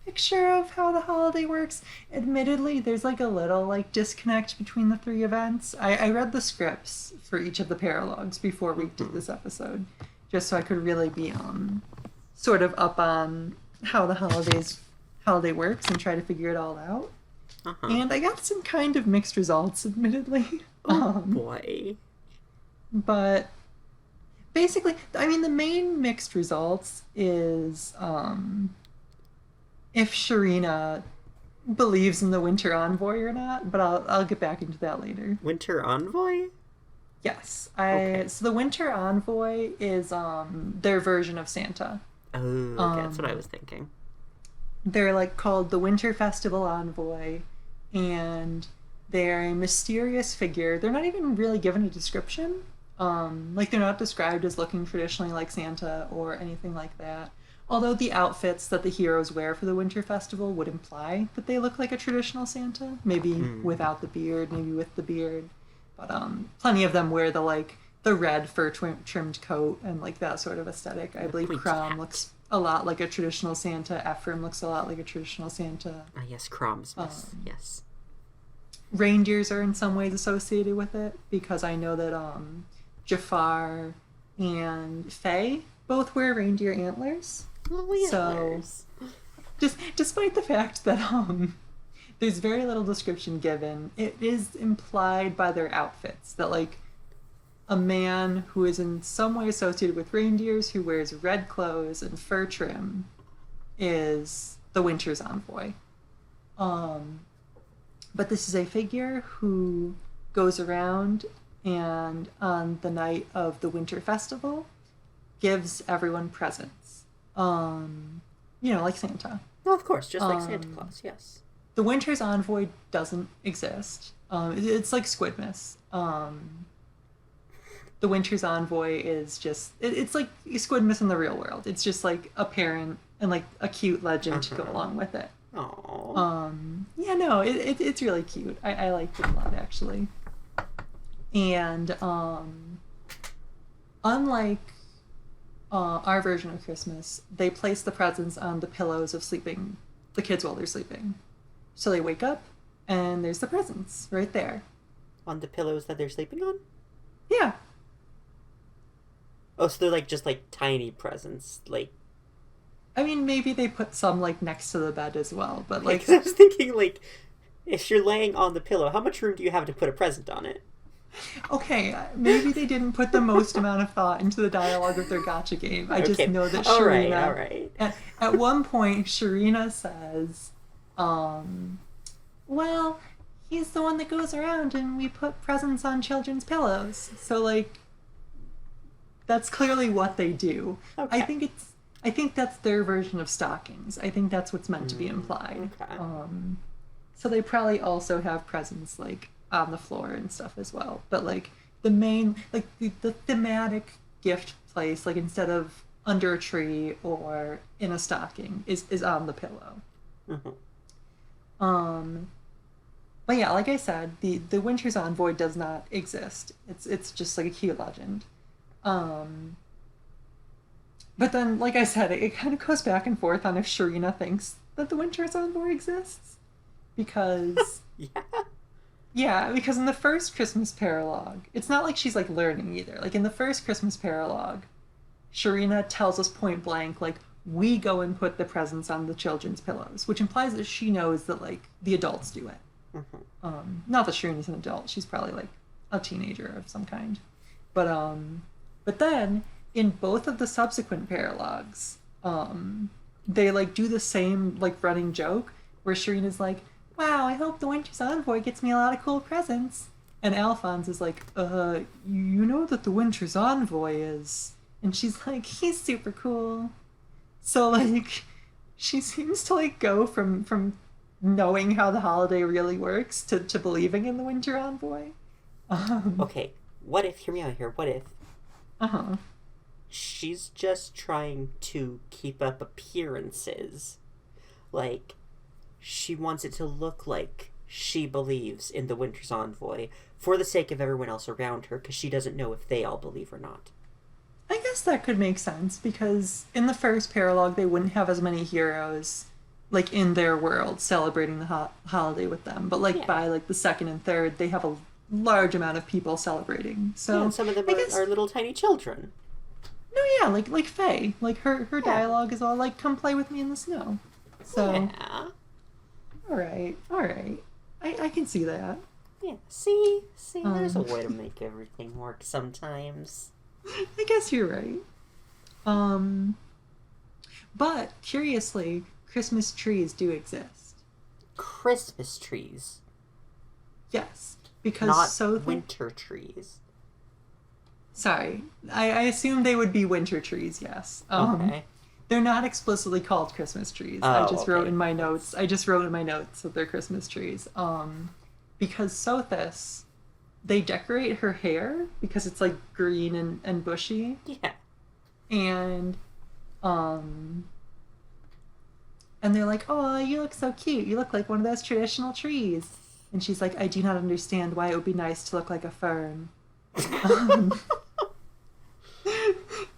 picture of how the holiday works. Admittedly, there's like a little like disconnect between the three events. I read the scripts for each of the paralogs before we did this episode, just so I could really be sort of up on how the holiday works and try to figure it all out. And I got some kind of mixed results, admittedly. Boy. But basically, I mean, the main mixed results is if Sharina believes in the Winter Envoy or not, but I'll get back into that later. Winter Envoy? Yes. So the Winter Envoy is their version of Santa. Oh, okay, that's what I was thinking. They're like called the Winter Festival Envoy, and they're a mysterious figure. They're not even really given a description. Like they're not described as looking traditionally like Santa or anything like that. Although the outfits that the heroes wear for the Winter Festival would imply that they look like a traditional Santa, maybe without the beard, maybe with the beard. But plenty of them wear the red fur trimmed coat and like that sort of aesthetic. I believe Crom looks a lot like a traditional Santa. Ephraim looks a lot like a traditional Santa. Yes, Crom's. Yes. Reindeers are in some ways associated with it because I know that Jafar and Faye both wear reindeer antlers. Antlers. So, despite the fact that there's very little description given, it is implied by their outfits that like a man who is in some way associated with reindeers who wears red clothes and fur trim is the Winter's Envoy. But this is a figure who goes around and on the night of the Winter Festival gives everyone presents. Like Santa. Well, of course, just like Santa Claus, yes. The Winter's Envoy doesn't exist. It's like Squidmas. The Winter's Envoy is just... It's like Squidmas in the real world. It's just like a parent and like a cute legend to go along with it. Aww. It's really cute. I liked it a lot, actually. And unlike our version of Christmas, they place the presents on the pillows of the kids while they're sleeping. So they wake up, and there's the presents right there. On the pillows that they're sleeping on? Yeah. Oh, so they're like just like tiny presents, like... I mean, maybe they put some like next to the bed as well, but like... I was thinking like, if you're laying on the pillow, how much room do you have to put a present on it? Okay, maybe they didn't put the most amount of thought into the dialogue of their gotcha game. I just know that Sharina... All right. At one point, Sharina says, well, he's the one that goes around and we put presents on children's pillows. So, like, that's clearly what they do. Okay. I think that's their version of stockings. I think that's what's meant to be implied. Okay. So they probably also have presents, like, on the floor and stuff as well. But, like, the main, like, the thematic gift place, like, instead of under a tree or in a stocking, is on the pillow. Mm-hmm. But yeah, like I said, the Winter's Envoy does not exist. It's just, like, a cute legend. But then, like I said, it kind of goes back and forth on if Sharina thinks that the Winter's Envoy exists. Because... Yeah, because in the first Christmas paralogue, it's not like she's, like, learning either. Like, in the first Christmas paralogue, Sharina tells us point blank, like, we go and put the presents on the children's pillows, which implies that she knows that, like, the adults do it. Mm-hmm. Not that Sharina's an adult. She's probably, like, a teenager of some kind. But then, in both of the subsequent paralogues, they, like, do the same, like, running joke, where Sharina's like, wow, I hope the Winter's Envoy gets me a lot of cool presents. And Alphonse is like, you know that the Winter's Envoy is... And she's like, he's super cool. So, like, she seems to, like, go from knowing how the holiday really works to believing in the Winter Envoy. Okay, what if, hear me out here, what if... Uh-huh. She's just trying to keep up appearances. Like... she wants it to look like she believes in the Winter's Envoy for the sake of everyone else around her, because she doesn't know if they all believe or not. I guess that could make sense, because in the first paralogue, they wouldn't have as many heroes, like, in their world celebrating the holiday with them. But, like, by, like, the second and third, they have a large amount of people celebrating. So and some of them are little tiny children. No, yeah, like Faye. Like, her dialogue is all, like, come play with me in the snow. So, yeah. All right. I can see that. Yeah, see, there's a way to make everything work sometimes. I guess you're right. But, curiously, Christmas trees do exist. Christmas trees? Yes, because not winter trees. Sorry, I assume they would be winter trees, yes. Okay. They're not explicitly called Christmas trees. Oh, I just wrote in my notes that they're Christmas trees. Because Sothis, they decorate her hair because it's like green and bushy. Yeah. And they're like, oh, you look so cute. You look like one of those traditional trees. And she's like, I do not understand why it would be nice to look like a fern.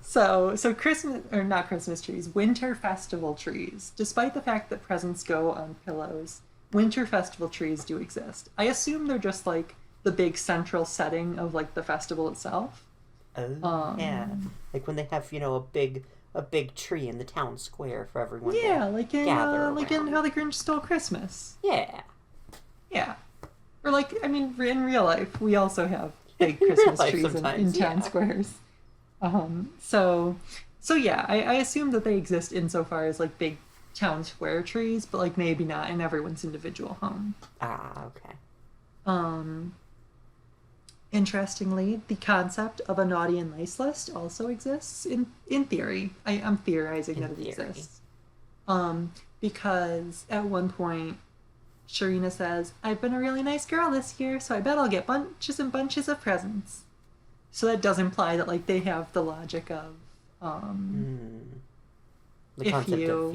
So Christmas, or not Christmas trees, winter festival trees. Despite the fact that presents go on pillows, winter festival trees do exist. I assume they're just like the big central setting of like the festival itself. Oh, yeah. Like when they have, a big tree in the town square for everyone to gather around. Like in How the Grinch Stole Christmas. Yeah. Yeah. Or like, I mean, in real life, we also have big Christmas trees in town squares. So yeah, I assume that they exist insofar as like big town square trees, but like maybe not in everyone's individual home. Ah, okay. Interestingly, the concept of a naughty and nice list also exists in theory. I'm theorizing that it exists. Because at one point, Sharina says, I've been a really nice girl this year, so I bet I'll get bunches and bunches of presents. So that does imply that, like, they have the logic of, the concept of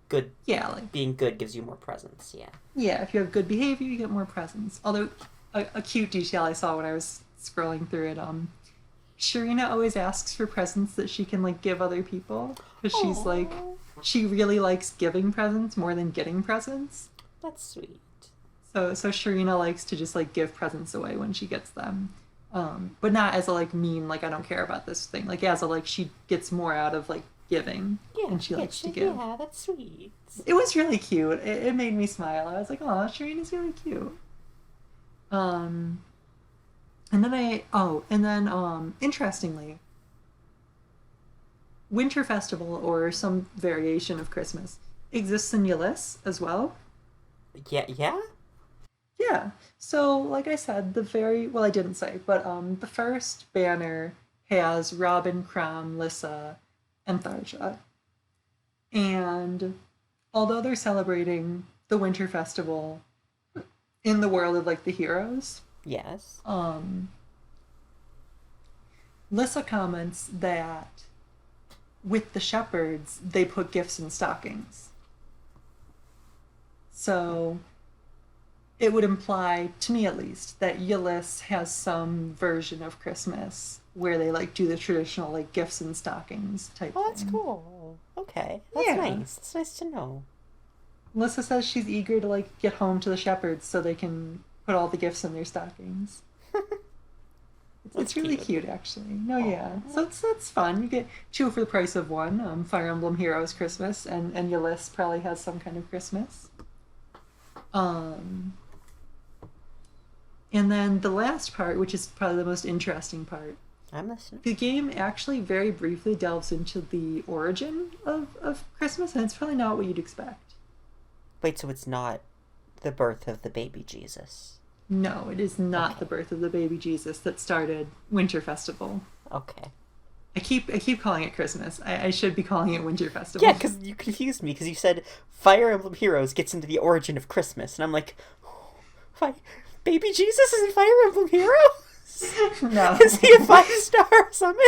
good. Yeah, like being good gives you more presents. Yeah. Yeah, if you have good behavior, you get more presents. Although, a cute detail I saw when I was scrolling through it, Sharina always asks for presents that she can, like, give other people. Because she's, like, she really likes giving presents more than getting presents. That's sweet. So Sharina likes to just, like, give presents away when she gets them. But not as a, like, mean, like, I don't care about this thing. Like, as a, like, she gets more out of, like, giving. Yeah, and she likes to give. Yeah, that's sweet. It was really cute. It made me smile. I was like, oh, Sharina's really cute. And then, interestingly, Winter Festival, or some variation of Christmas, exists in Ulyss as well. Yeah? Yeah. So, like I said, I didn't say, but the first banner has Robin, Crom, Lissa, and Tharja. And although they're celebrating the Winter Festival in the world of, like, the heroes. Yes. Lissa comments that with the shepherds, they put gifts in stockings. So it would imply, to me at least, that Ulyss has some version of Christmas where they, like, do the traditional, like, gifts and stockings type thing. That's cool. Okay. That's nice. It's nice to know. Lissa says she's eager to, like, get home to the shepherds so they can put all the gifts in their stockings. It's really cute, actually. No, yeah. So that's fun. You get 2 for the price of 1. Fire Emblem Heroes Christmas, and Ulyss probably has some kind of Christmas. And then the last part, which is probably the most interesting part. I'm listening. The game actually very briefly delves into the origin of Christmas, and it's probably not what you'd expect. Wait, so it's not the birth of the baby Jesus? No, it is not the birth of the baby Jesus that started Winter Festival. Okay. I keep calling it Christmas. I should be calling it Winter Festival. Yeah, because you confused me, because you said Fire Emblem Heroes gets into the origin of Christmas, and I'm like, baby Jesus is in Fire Emblem Heroes? No. Is he a 5-star summon?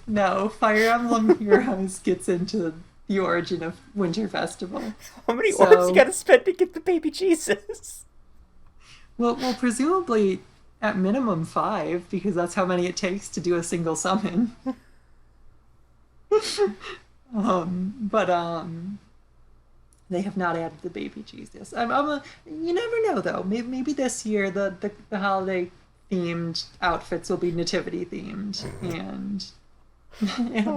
No, Fire Emblem Heroes gets into the origin of Winter Festival. How many So- orbs you gotta spend to get the baby Jesus? Well, presumably at minimum 5, because that's how many it takes to do a single summon. But they have not added the baby Jesus. You never know though. Maybe this year the holiday themed outfits will be nativity themed, and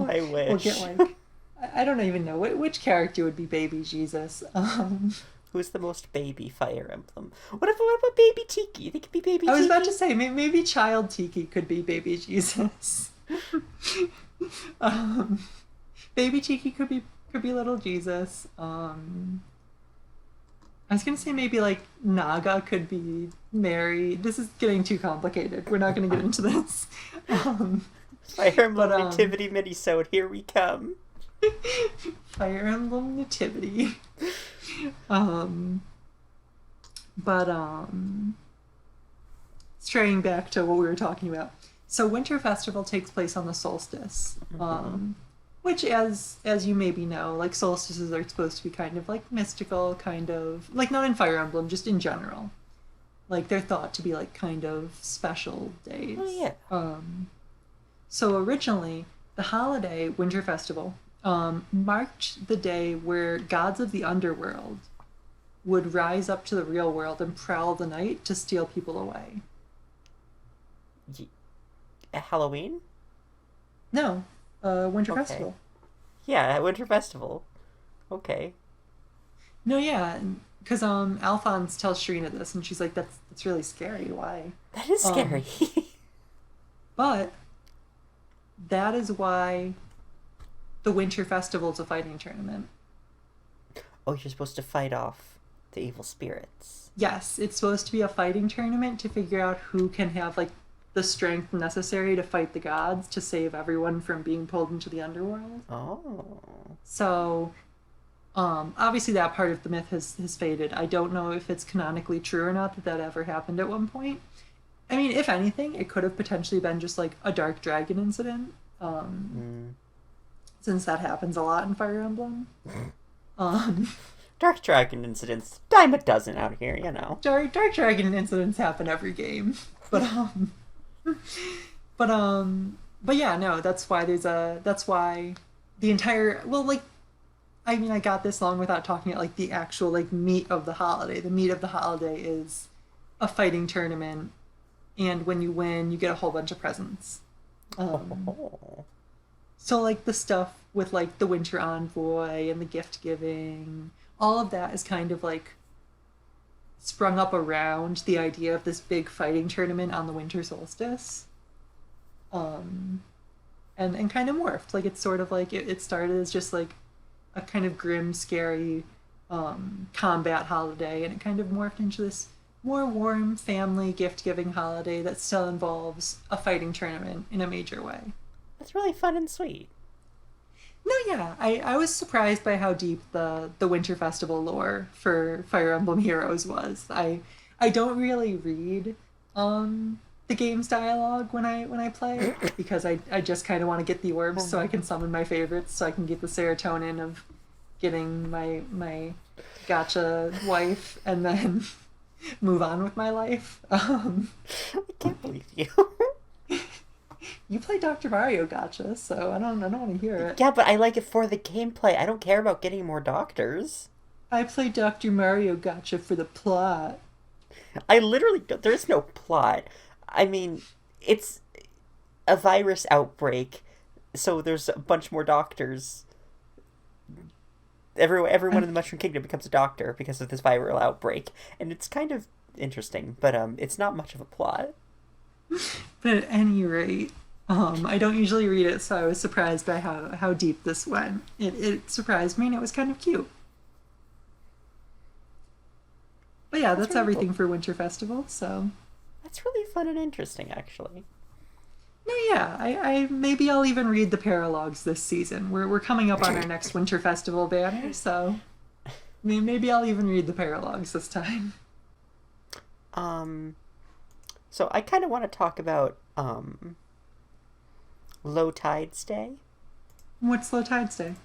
I wish. we'll get like I don't even know which character would be baby Jesus. Who's the most baby Fire Emblem? What about baby Tiki? They could be baby Tiki. I was about to say maybe child Tiki could be baby Jesus. Baby Tiki could be little Jesus. I was gonna say maybe like Naga could be Mary. This is getting too complicated. We're not gonna get into this. Fire Emblem but, Nativity Minisode, here we come. Fire Emblem Nativity. Straying back to what we were talking about. So Winter Festival takes place on the solstice. Which, as you maybe know, like solstices are supposed to be kind of like mystical, kind of like not in Fire Emblem, just in general. Like they're thought to be like kind of special days. Oh yeah. So originally, the holiday Winter Festival marked the day where gods of the underworld would rise up to the real world and prowl the night to steal people away. Halloween? No, Winter Okay. Festival. Yeah, Winter Festival. Okay. No, yeah, because Alphonse tells Sharina this, and she's like, "That's really scary. Why?" That is scary. But that is why the Winter Festival is a fighting tournament. Oh, you're supposed to fight off the evil spirits. Yes, it's supposed to be a fighting tournament to figure out who can have like the strength necessary to fight the gods to save everyone from being pulled into the underworld. Oh. So, obviously that part of the myth has faded. I don't know if it's canonically true or not that ever happened at one point. I mean, if anything, it could have potentially been just like a dark dragon incident, since that happens a lot in Fire Emblem. Dark Dragon incidents. Dime a dozen out here, you know. Dark dragon incidents happen every game, but yeah, no, that's why the entire, well, like, I mean, I got this long without talking about like the actual like meat of the holiday. The meat of the holiday is a fighting tournament, and when you win, you get a whole bunch of presents. So like the stuff with like the Winter Envoy and the gift giving, all of that is kind of like sprung up around the idea of this big fighting tournament on the winter solstice. And kind of morphed. Like it's sort of like it started as just like a kind of grim, scary combat holiday, and it kind of morphed into this more warm family gift giving holiday that still involves a fighting tournament in a major way. That's really fun and sweet. No, yeah, I was surprised by how deep the Winter Festival lore for Fire Emblem Heroes was. I don't really read the game's dialogue when I play, because I just kind of want to get the orbs so I can summon my favorites, so I can get the serotonin of getting my gotcha wife and then move on with my life. I can't believe you. You play Dr. Mario Gotcha, so I don't want to hear it. Yeah, but I like it for the gameplay. I don't care about getting more doctors. I play Dr. Mario Gotcha for the plot. I literally don't. There is no plot. I mean, it's a virus outbreak, so there's a bunch more doctors. Everyone in the Mushroom Kingdom becomes a doctor because of this viral outbreak, and it's kind of interesting, but it's not much of a plot. But at any rate, I don't usually read it, so I was surprised by how deep this went. It surprised me, and it was kind of cute. But yeah, that's really everything cool for Winter Festival, so... That's really fun and interesting, actually. No, yeah, I maybe I'll even read the paralogs this season. We're coming up on our next Winter Festival banner, so... maybe I'll even read the paralogs this time. So I kind of want to talk about Low Tides Day. What's Low Tides Day?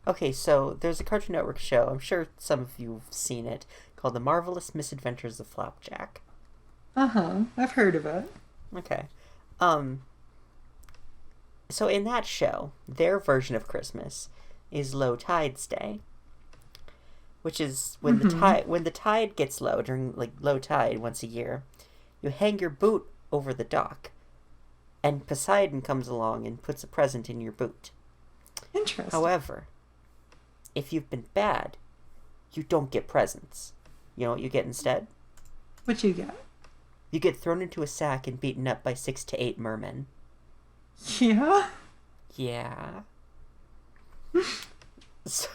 Okay, so there's a Cartoon Network show, I'm sure some of you have seen it, called The Marvelous Misadventures of Flapjack. Uh-huh. I've heard of it. Okay. Um, so in that show, their version of Christmas is Low Tides Day, which is Mm-hmm. when the tide gets low during like low tide once a year, you hang your boot over the dock, and Poseidon comes along and puts a present in your boot. Interesting. However, if you've been bad, you don't get presents. You know what you get instead? What you got? You get thrown into a sack and beaten up by 6 to 8 mermen. Yeah? Yeah. So,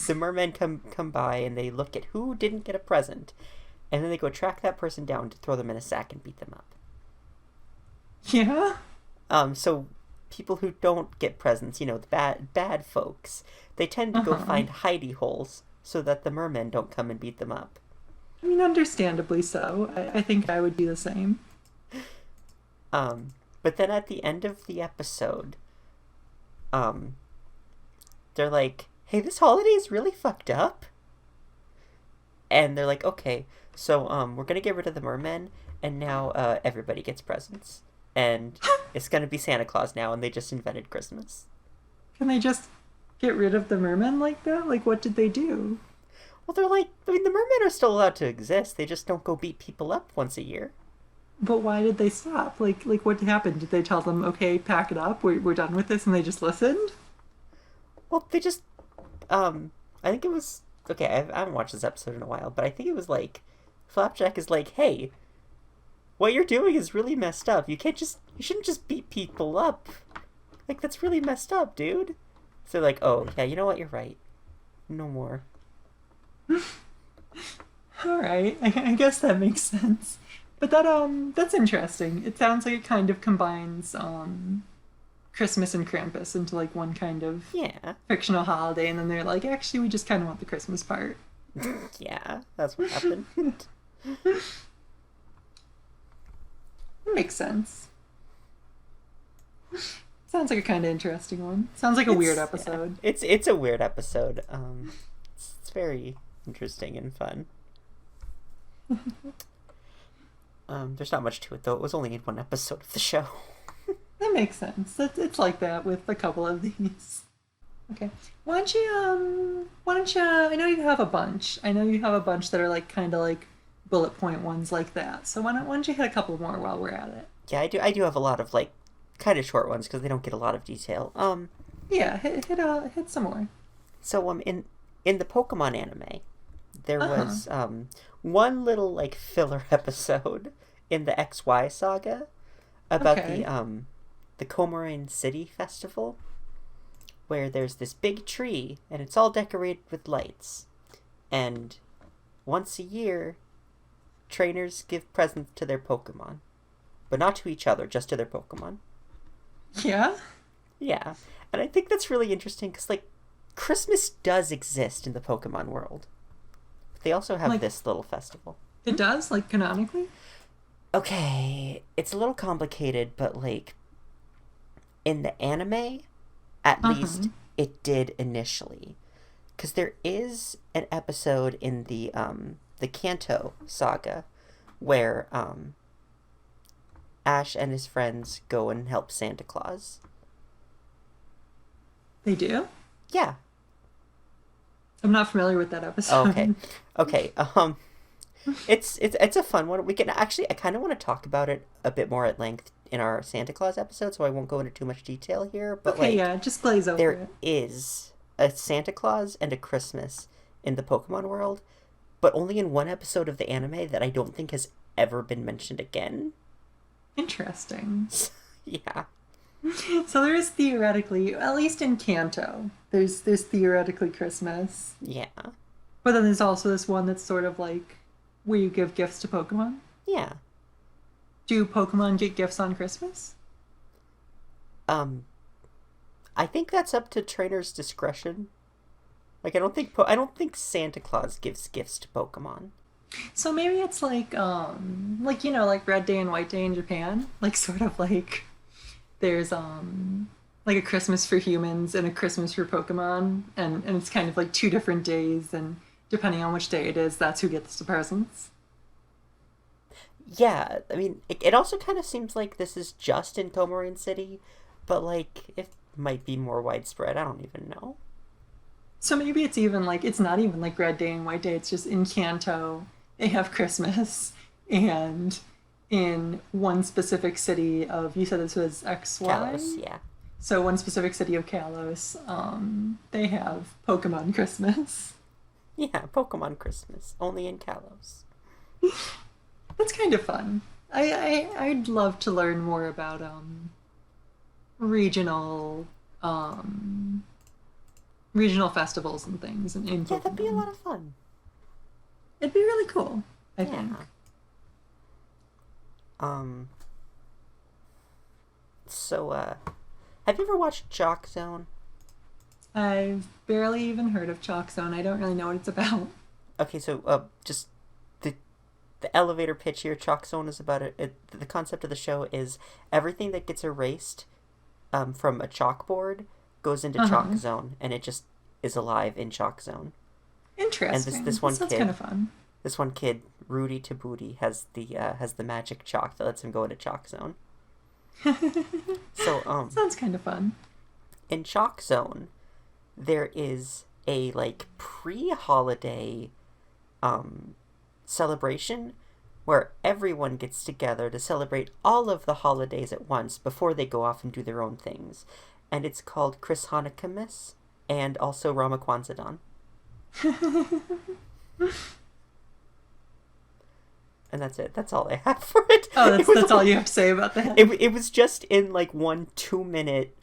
the mermen come by and they look at who didn't get a present, and then they go track that person down to throw them in a sack and beat them up. Yeah? So people who don't get presents, you know, the bad folks, they tend to go Uh-huh. find hidey holes so that the mermen don't come and beat them up. I mean, understandably so. I think I would do the same. But then at the end of the episode, um, they're like, "Hey, this holiday is really fucked up," and they're like, "Okay, so we're gonna get rid of the mermen, and now everybody gets presents, and it's gonna be Santa Claus now, and they just invented Christmas." Can they just get rid of the mermen like that? Like, what did they do? Well, they're like, I mean, the mermen are still allowed to exist. They just don't go beat people up once a year. But why did they stop? Like what happened? Did they tell them, okay, pack it up, we're done with this, and they just listened? Well, they just, I think it was okay. I haven't watched this episode in a while, but I think it was like, Flapjack is like, "Hey, what you're doing is really messed up. You shouldn't just beat people up. Like that's really messed up, dude." So they're like, "Oh yeah, you know what? You're right. No more." All right, I guess that makes sense. But that's interesting. It sounds like it kind of combines Christmas and Krampus into like one kind of Yeah, fictional holiday, and then they're like, actually, we just kind of want the Christmas part. yeah, that's what happened. It makes sense. Sounds like a kind of interesting one. Sounds like a weird Yeah, episode. it's a weird episode. It's very interesting and fun. There's not much to it though. It was only in one episode of the show. That makes sense. It's like that with a couple of these. Okay. Why don't you, I know you have a bunch. I know you have a bunch that are like kind of like bullet point ones like that. So why don't you hit a couple more while we're at it? Yeah, I do have a lot of like kind of short ones because they don't get a lot of detail. Yeah, hit some more. So in the Pokemon anime, there Uh-huh. was one little like filler episode in the XY saga about Okay. the Comorin City Festival, where there's this big tree and it's all decorated with lights, and once a year, trainers give presents to their Pokemon, but not to each other, just to their Pokemon. Yeah? Yeah, and I think that's really interesting because like Christmas does exist in the Pokemon world. But they also have Like this little festival. it does, like canonically? Okay, it's a little complicated, but like in the anime, at Uh-huh. least it did initially, because there is an episode in the Kanto saga where Ash and his friends go and help Santa Claus. They do? Yeah. I'm not familiar with that Oh, okay. episode. Okay. It's a fun one. We can actually I kind of want to talk about it a bit more at length in our Santa Claus episode, so I won't go into too much detail here. But Okay, like, yeah, just glaze over there it. is a Santa Claus and a Christmas in the Pokemon world, but only in one episode of the anime that I don't think has ever been mentioned again. Interesting. Yeah. So there is theoretically, at least in Kanto, there's theoretically Christmas. Yeah. But then there's also this one that's sort of like where you give gifts to Pokemon. Yeah. Do Pokemon get gifts on Christmas? Um, I think that's up to trainers' discretion. Like, I don't think Santa Claus gives gifts to Pokemon. So maybe it's like like Red Day and White Day in Japan, like sort of like there's like a Christmas for humans and a Christmas for Pokemon, and it's kind of like two different days, and depending on which day it is, that's who gets the presents. Yeah, I mean, it also kind of seems like this is just in Comoran City, but like it might be more widespread. I don't even know. So maybe it's even like it's not even like Red Day and White Day. It's just in Kanto they have Christmas, and in one specific city of you said this was Kalos, XY. yeah. So one specific city of Kalos, they have Pokemon Christmas. Yeah, Pokemon Christmas, only in Kalos. That's kind of fun. I'd love to learn more about regional um regional festivals and things in Yeah, that'd be a Pokemon. lot of fun. It'd be really cool, I think. Yeah. Um, so, have you ever watched Chalk Zone? I've barely even heard of Chalk Zone. I don't really know what it's about. Okay, so, just the elevator pitch here. Chalk Zone is about the concept of the show is everything that gets erased, from a chalkboard goes into Chalk Uh-huh. Zone, and it just is alive in Chalk Zone. And Interesting. this That one sounds kid, kind of fun. this one kid, Rudy to Booty, has the magic chalk that lets him go into Chalk Zone. So, Sounds kind of fun. in Chalk Zone, there is a like pre-holiday celebration where everyone gets together to celebrate all of the holidays at once before they go off and do their own things. And it's called Chris Hanukkahmas and also Ramakwanzadon. And that's it. That's all I have for it. Oh, It was that's all only- you have to say about that. it was just in like 1 2 minute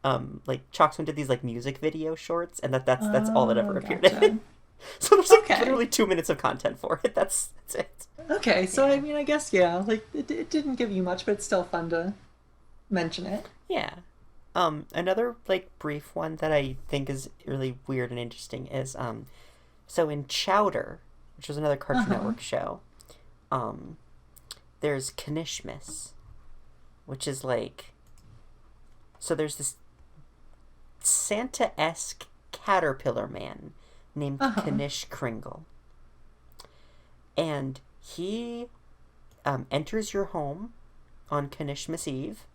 like Chalk Zone did these like music video shorts, and that's all that ever appeared in it. Gotcha. So there's like Okay. literally 2 minutes of content for it. That's it. Okay, so I mean, I guess yeah, like it didn't give you much, but it's still fun to mention it. Yeah. Another like brief one that I think is really weird and interesting is so in Chowder, which was another Cartoon Uh-huh. Network show, there's Kanishmas, which is like so there's this Santa-esque caterpillar man named Uh-huh. Kanish Kringle. And he enters your home on Kanishmas Eve,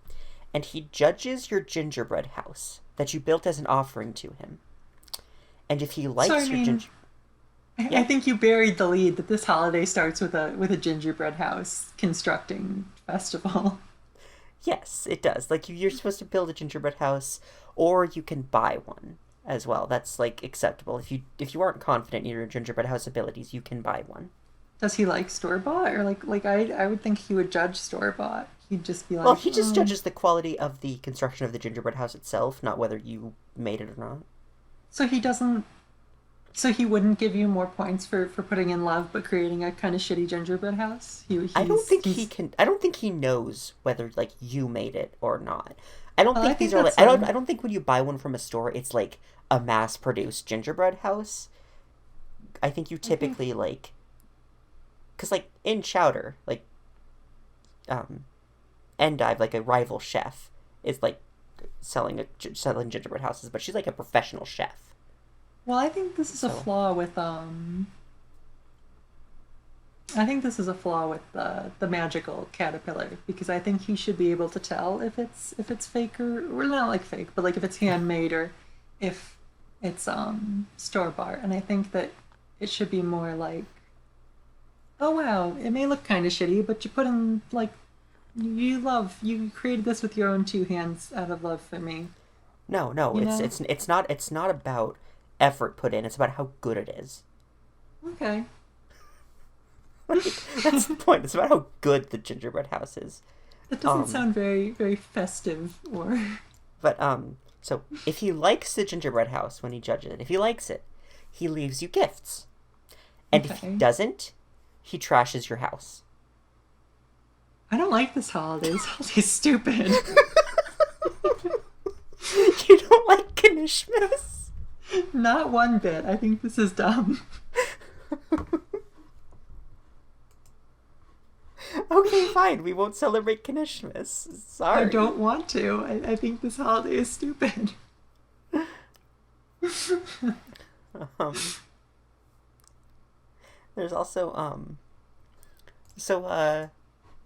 and he judges your gingerbread house that you built as an offering to him. And if he likes I your mean- ginger... I think you buried the lead that this holiday starts with a gingerbread house constructing festival. Yes, it does. Like, you're supposed to build a gingerbread house, or you can buy one as well. That's, like, acceptable. If you aren't confident in your gingerbread house abilities, you can buy one. Does he like store bought or like I would think he would judge store bought. He'd just be like, Well, he just "Oh." judges the quality of the construction of the gingerbread house itself, not whether you made it or not. So he doesn't. So he wouldn't give you more points for putting in love, but creating a kind of shitty gingerbread house. I don't think he's- he can. I don't think he knows whether like you made it or not. I don't Well, think I these think are like. that's, I don't think when you buy one from a store, it's like a mass-produced gingerbread house. I think you typically like, because like in Chowder, like, Endive, like a rival chef, is like selling gingerbread houses, but she's like a professional chef. Well, I think this is a So- flaw with I think this is a flaw with the magical caterpillar because I think he should be able to tell if it's fake or well, not like fake, but like if it's handmade or if it's store bought. And I think that it should be more like, oh wow, it may look kind of shitty, but you put in like you created this with your own two hands out of love for me. No, You it's not about effort put in. It's about how good it is. Okay. That's the point. It's about how good the gingerbread house is. That doesn't Um, sound very, very festive or. But so if he likes the gingerbread house when he judges it, if he likes it, he leaves you gifts. And if he Okay. doesn't, he trashes your house. I don't like this holiday. This holiday's stupid. You don't like Kanishmas? Not one bit. I think this is dumb. Okay, Okay, fine. We won't celebrate Christmas. Sorry. I don't want to. I think this holiday is stupid. Um, there's also I'm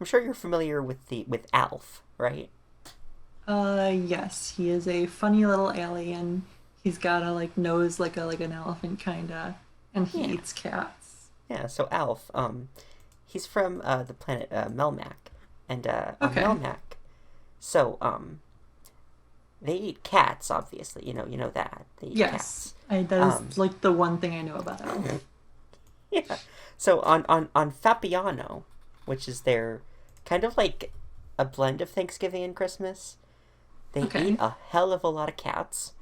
sure you're familiar with Alf, right? Yes, he is a funny little alien. He's got a nose like an elephant kinda, and he Yeah. eats cats. Yeah, so Alf, he's from the planet Melmac, and on Okay. Melmac, so they eat cats. Obviously, you know that they eat Yes, cats. that is the one thing I know about Elf. Yeah. So on Fapiano, which is their kind of like a blend of Thanksgiving and Christmas, they Okay. eat a hell of a lot of cats.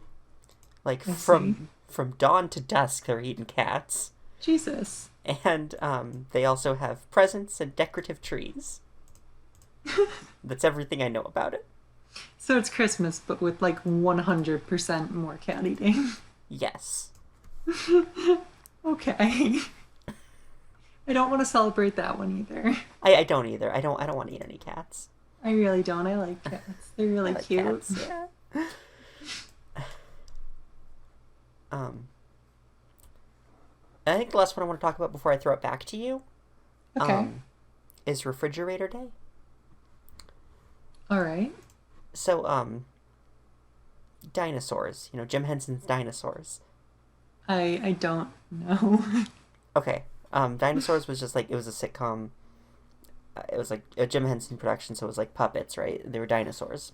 Like I see. from dawn to dusk, they're eating cats. Jesus. And they also have presents and decorative trees. That's everything I know about it. So it's Christmas, but with 100% more cat eating. Yes. Okay. I don't want to celebrate that one either. I don't either. I don't want to eat any cats. I really don't. I like cats. They're really I like cute. cats, yeah. I think the last one I want to talk about before I throw it back to you Okay. is Refrigerator Day. All right. So, dinosaurs. Jim Henson's dinosaurs. I don't know. Okay. Dinosaurs was just it was a sitcom. It was a Jim Henson production, so it was puppets, right? They were dinosaurs.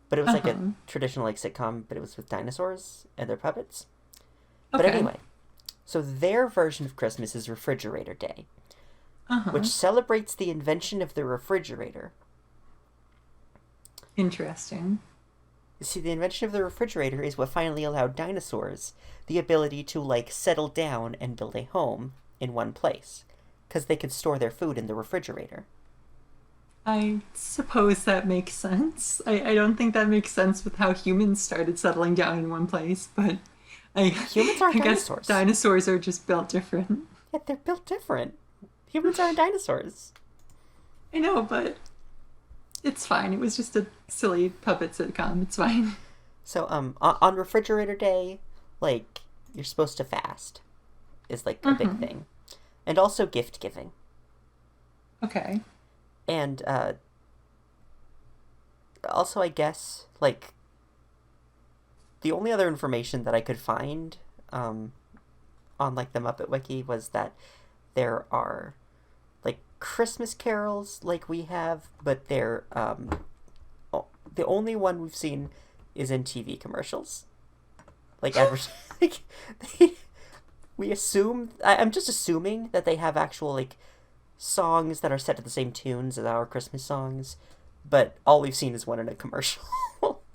But it was a traditional sitcom, but it was with dinosaurs and their puppets. But Okay. anyway, so their version of Christmas is Refrigerator Day, Uh-huh. which celebrates the invention of the refrigerator. Interesting. You see, the invention of the refrigerator is what finally allowed dinosaurs the ability to, settle down and build a home in one place, because they could store their food in the refrigerator. I suppose that makes sense. I don't think that makes sense with how humans started settling down in one place, but Humans aren't I guess dinosaurs. dinosaurs are just built different. Yeah, they're built different. Humans aren't dinosaurs. I know, but it's fine. It was just a silly puppet sitcom. It's fine. So, on Refrigerator Day, you're supposed to fast, is, a big thing. And also gift giving. Okay. And, also, I guess, the only other information that I could find, on, the Muppet Wiki was that there are, Christmas carols like we have, but they're, the only one we've seen is in TV commercials. We assume, I'm just assuming that they have actual, songs that are set to the same tunes as our Christmas songs, but all we've seen is one in a commercial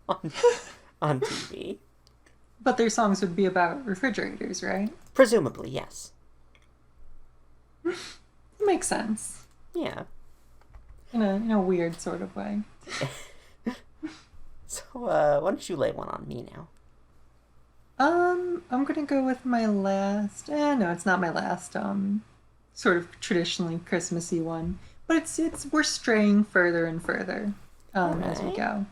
on TV. But their songs would be about refrigerators, right? Presumably, yes. Makes sense. Yeah. In a weird sort of way. So, why don't you lay one on me now? I'm gonna go with my last. No, it's not my last. Sort of traditionally Christmassy one, but it's we're straying further and further, as we Alright. go.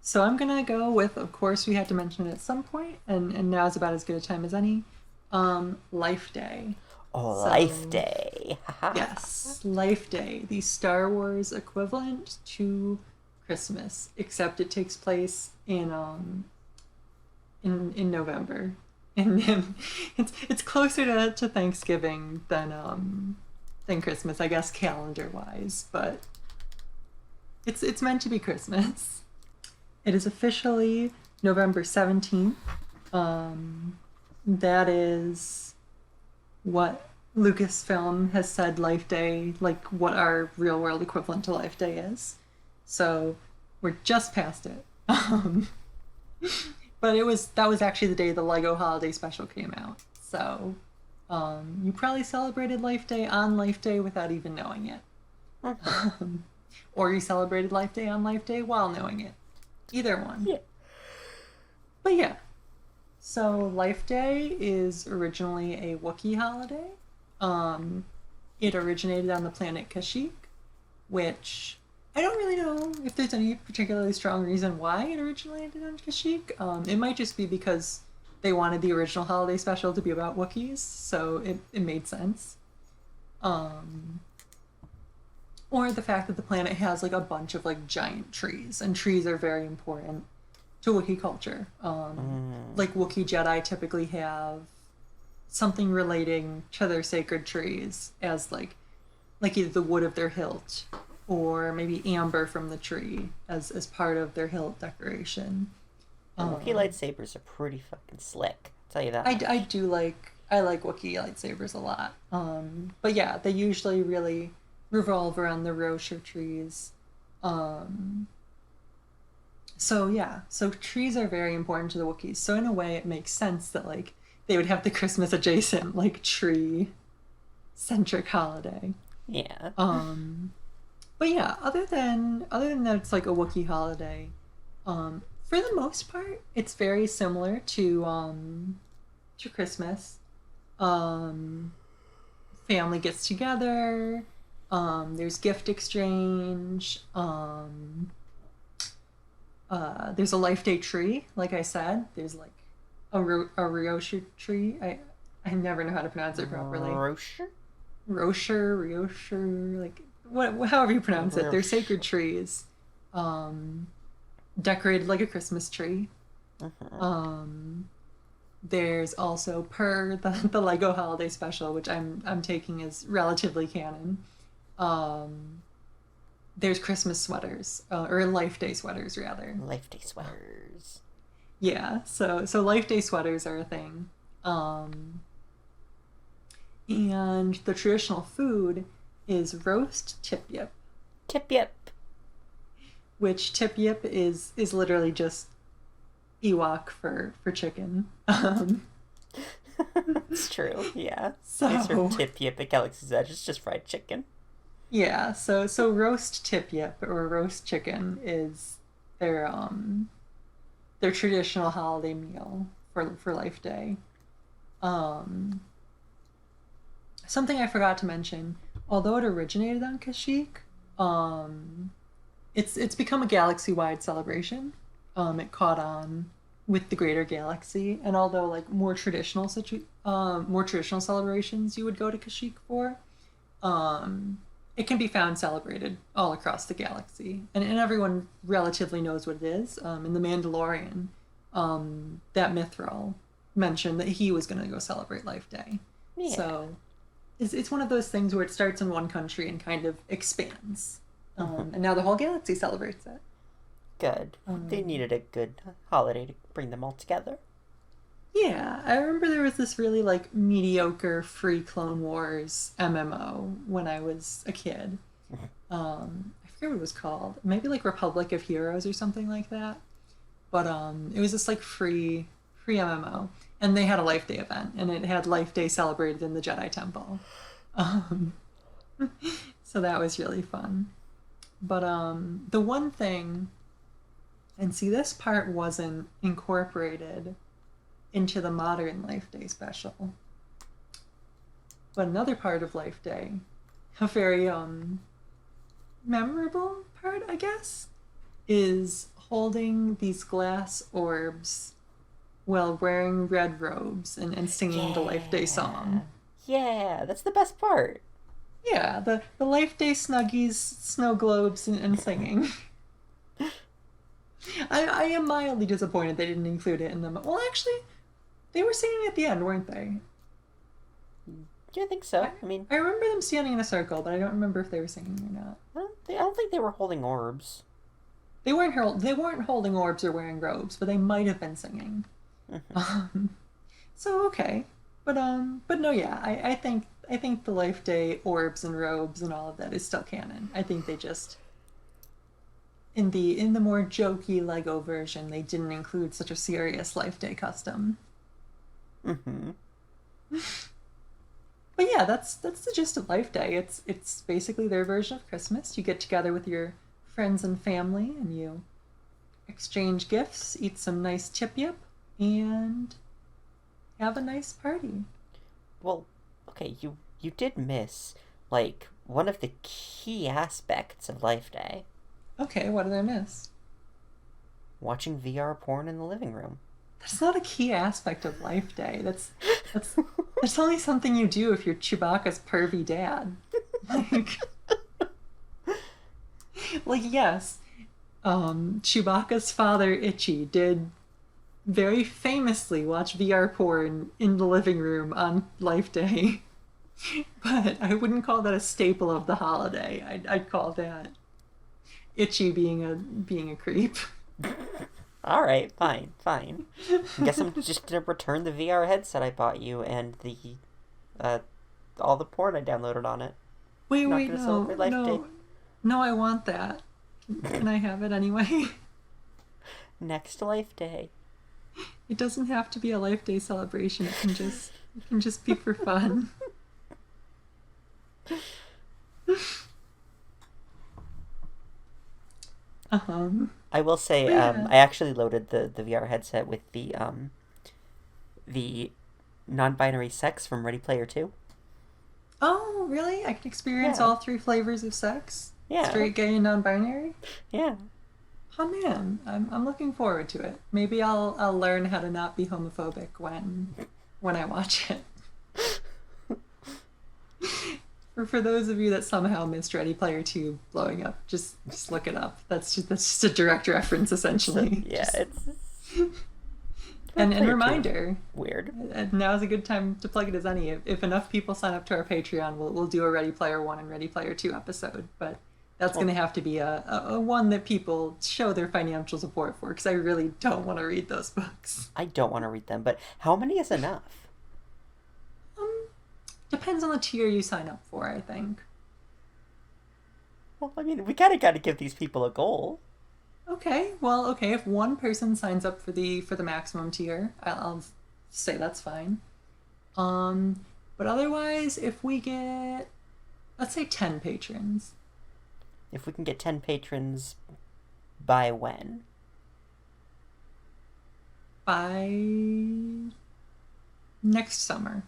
So I'm gonna go with. Of course, we had to mention it at some point, and now is about as good a time as any. Life Day. Oh, So- Life Day. Haha. Yes, Life Day, the Star Wars equivalent to Christmas, except it takes place in November, and it's closer to Thanksgiving than Christmas, I guess, calendar wise, but it's meant to be Christmas. It is officially November 17th. That is what Lucasfilm has said Life Day, what our real world equivalent to Life Day is. So we're just past it. But that was actually the day the Lego Holiday Special came out. So you probably celebrated Life Day on Life Day without even knowing it. Or you celebrated Life Day on Life Day while knowing it. Either one. Yeah. But yeah. So Life Day is originally a Wookiee holiday. It originated on the planet Kashyyyk. which I don't really know if there's any particularly strong reason why it originally ended on Kashyyyk. It might just be because they wanted the original holiday special to be about Wookiees, so it made sense. Or the fact that the planet has like a bunch of like giant trees, and trees are very important to Wookiee culture. Like Wookiee Jedi typically have something relating to their sacred trees as like either the wood of their hilt or maybe amber from the tree as part of their hilt decoration. Wookiee lightsabers are pretty fucking slick. I'll tell you that. I like Wookiee lightsabers a lot. But yeah, they usually really revolve around the Rocher trees. So yeah, so trees are very important to the Wookiees. So in a way, it makes sense that like they would have the Christmas adjacent like tree centric holiday. Yeah. But yeah, other than that, it's like a Wookiee holiday. For the most part, it's very similar to Christmas. Family gets together. There's gift exchange. There's a Life Day tree, like I said. There's like a Ryosha tree. I never know how to pronounce it properly. Ryosher, like however you pronounce it. They're sacred trees, decorated like a Christmas tree. There's also per the Lego Holiday Special, which I'm taking as relatively canon. There's Christmas sweaters, or Life Day sweaters rather. Life Day sweaters. Yeah, so Life Day sweaters are a thing. And the traditional food is roast tip-yip. Tip-yip. Which tip-yip is literally just Ewok for chicken. It's true, yeah. So I serve tip-yip at Galaxy's Edge. It's just fried chicken. Yeah, so roast tip-yip or roast chicken is their traditional holiday meal for Life Day. Something I forgot to mention, although it originated on Kashyyyk, it's become a galaxy-wide celebration. It caught on with the greater galaxy, and although like more traditional celebrations you would go to Kashyyyk for, it can be found celebrated all across the galaxy, and everyone relatively knows what it is. In The Mandalorian, that Mithril mentioned that he was going to go celebrate Life Day. Yeah. So it's one of those things where it starts in one country and kind of expands. And now the whole galaxy celebrates it. Good. They needed a good holiday to bring them all together. Yeah, I remember there was this really like mediocre free Clone Wars MMO when I was a kid. I forget what it was called. Maybe like Republic of Heroes or something like that. But it was this like free MMO, and they had a Life Day event, and it had Life Day celebrated in the Jedi Temple. So that was really fun. But the one thing, and see, this part wasn't incorporated into the modern Life Day special, but another part of Life Day, a very memorable part, I guess, is holding these glass orbs while wearing red robes and singing the Life Day song. Yeah, that's the best part. Yeah, the Life Day snuggies, snow globes, and singing. I am mildly disappointed they didn't include it in them. Well, actually, they were singing at the end, weren't they? Yeah, I think so. I remember them standing in a circle, but I don't remember if they were singing or not. I don't think they were holding orbs. They weren't holding orbs or wearing robes, but they might have been singing. So okay, but no, yeah, I think the Life Day orbs and robes and all of that is still canon. I think they just in the more jokey Lego version, they didn't include such a serious Life Day custom. But yeah, that's the gist of Life Day. It's basically their version of Christmas. You get together with your friends and family, and you exchange gifts, eat some nice tip-yip, and have a nice party. Well, okay, you did miss, like, one of the key aspects of Life Day. Okay, what did I miss? Watching VR porn in the living room. That's not a key aspect of Life Day. That's only something you do if you're Chewbacca's pervy dad. Like yes, Chewbacca's father Itchy did very famously watch VR porn in the living room on Life Day, but I wouldn't call that a staple of the holiday. I'd call that Itchy being a creep. All right, fine. Guess I'm just gonna return the VR headset I bought you and the all the porn I downloaded on it. Wait, no, I want that. Can I have it anyway? Next Life Day. It doesn't have to be a Life Day celebration. It can just be for fun. I will say, yeah. I actually loaded the VR headset with the non-binary sex from Ready Player 2. Oh, really? I can experience all three flavors of sex? Yeah. Straight, gay, and non-binary? Yeah. Oh man, I'm looking forward to it. Maybe I'll learn how to not be homophobic when I watch it. For those of you that somehow missed Ready Player 2 blowing up, just look it up. That's just a direct reference, essentially. And reminder. Weird. Now's a good time to plug it as any. If enough people sign up to our Patreon, we'll do a Ready Player 1 and Ready Player 2 episode. But that's going to have to be a one that people show their financial support for, because I really don't want to read those books. I don't want to read them, but how many is enough? Depends on the tier you sign up for, I think. Well, I mean, we gotta give these people a goal. Okay, if one person signs up for the maximum tier, I'll say that's fine. But otherwise, if we get, let's say 10 patrons. If we can get 10 patrons, by when? By next summer.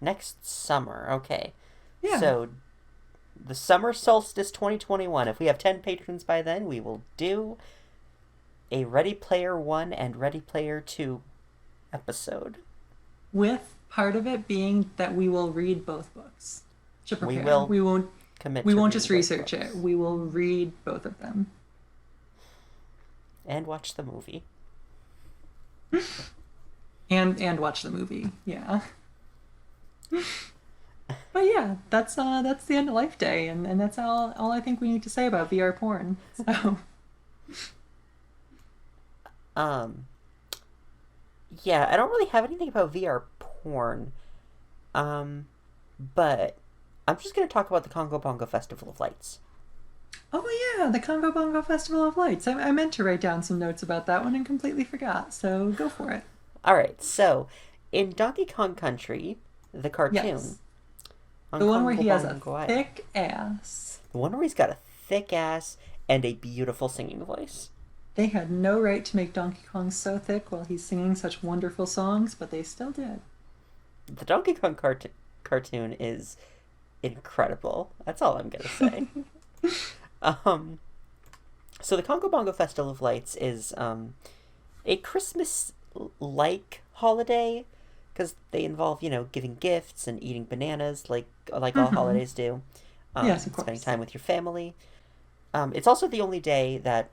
Next summer, okay. Yeah. So, the summer solstice 2021. If we have 10 patrons by then, we will do a Ready Player 1 and Ready Player 2 episode. With part of it being that we will read both books to prepare. We won't commit. We won't just research it. We will read both of them. And watch the movie. and watch the movie, yeah. But yeah, that's the end of Life Day, and that's all I think we need to say about VR porn. So yeah, I don't really have anything about VR porn. But I'm just gonna talk about the Congo Bongo Festival of Lights. Oh yeah, the Congo Bongo Festival of Lights. I meant to write down some notes about that one and completely forgot, so go for it. Alright, so in Donkey Kong Country, the cartoon. Yes. The one where he has a thick ass. The one where he's got a thick ass and a beautiful singing voice. They had no right to make Donkey Kong so thick while he's singing such wonderful songs, but they still did. The Donkey Kong cartoon is incredible. That's all I'm gonna say. So the Congo Bongo Festival of Lights is a Christmas-like holiday, because they involve, giving gifts and eating bananas, like all holidays do. Yes, of course. Spending time with your family. It's also the only day that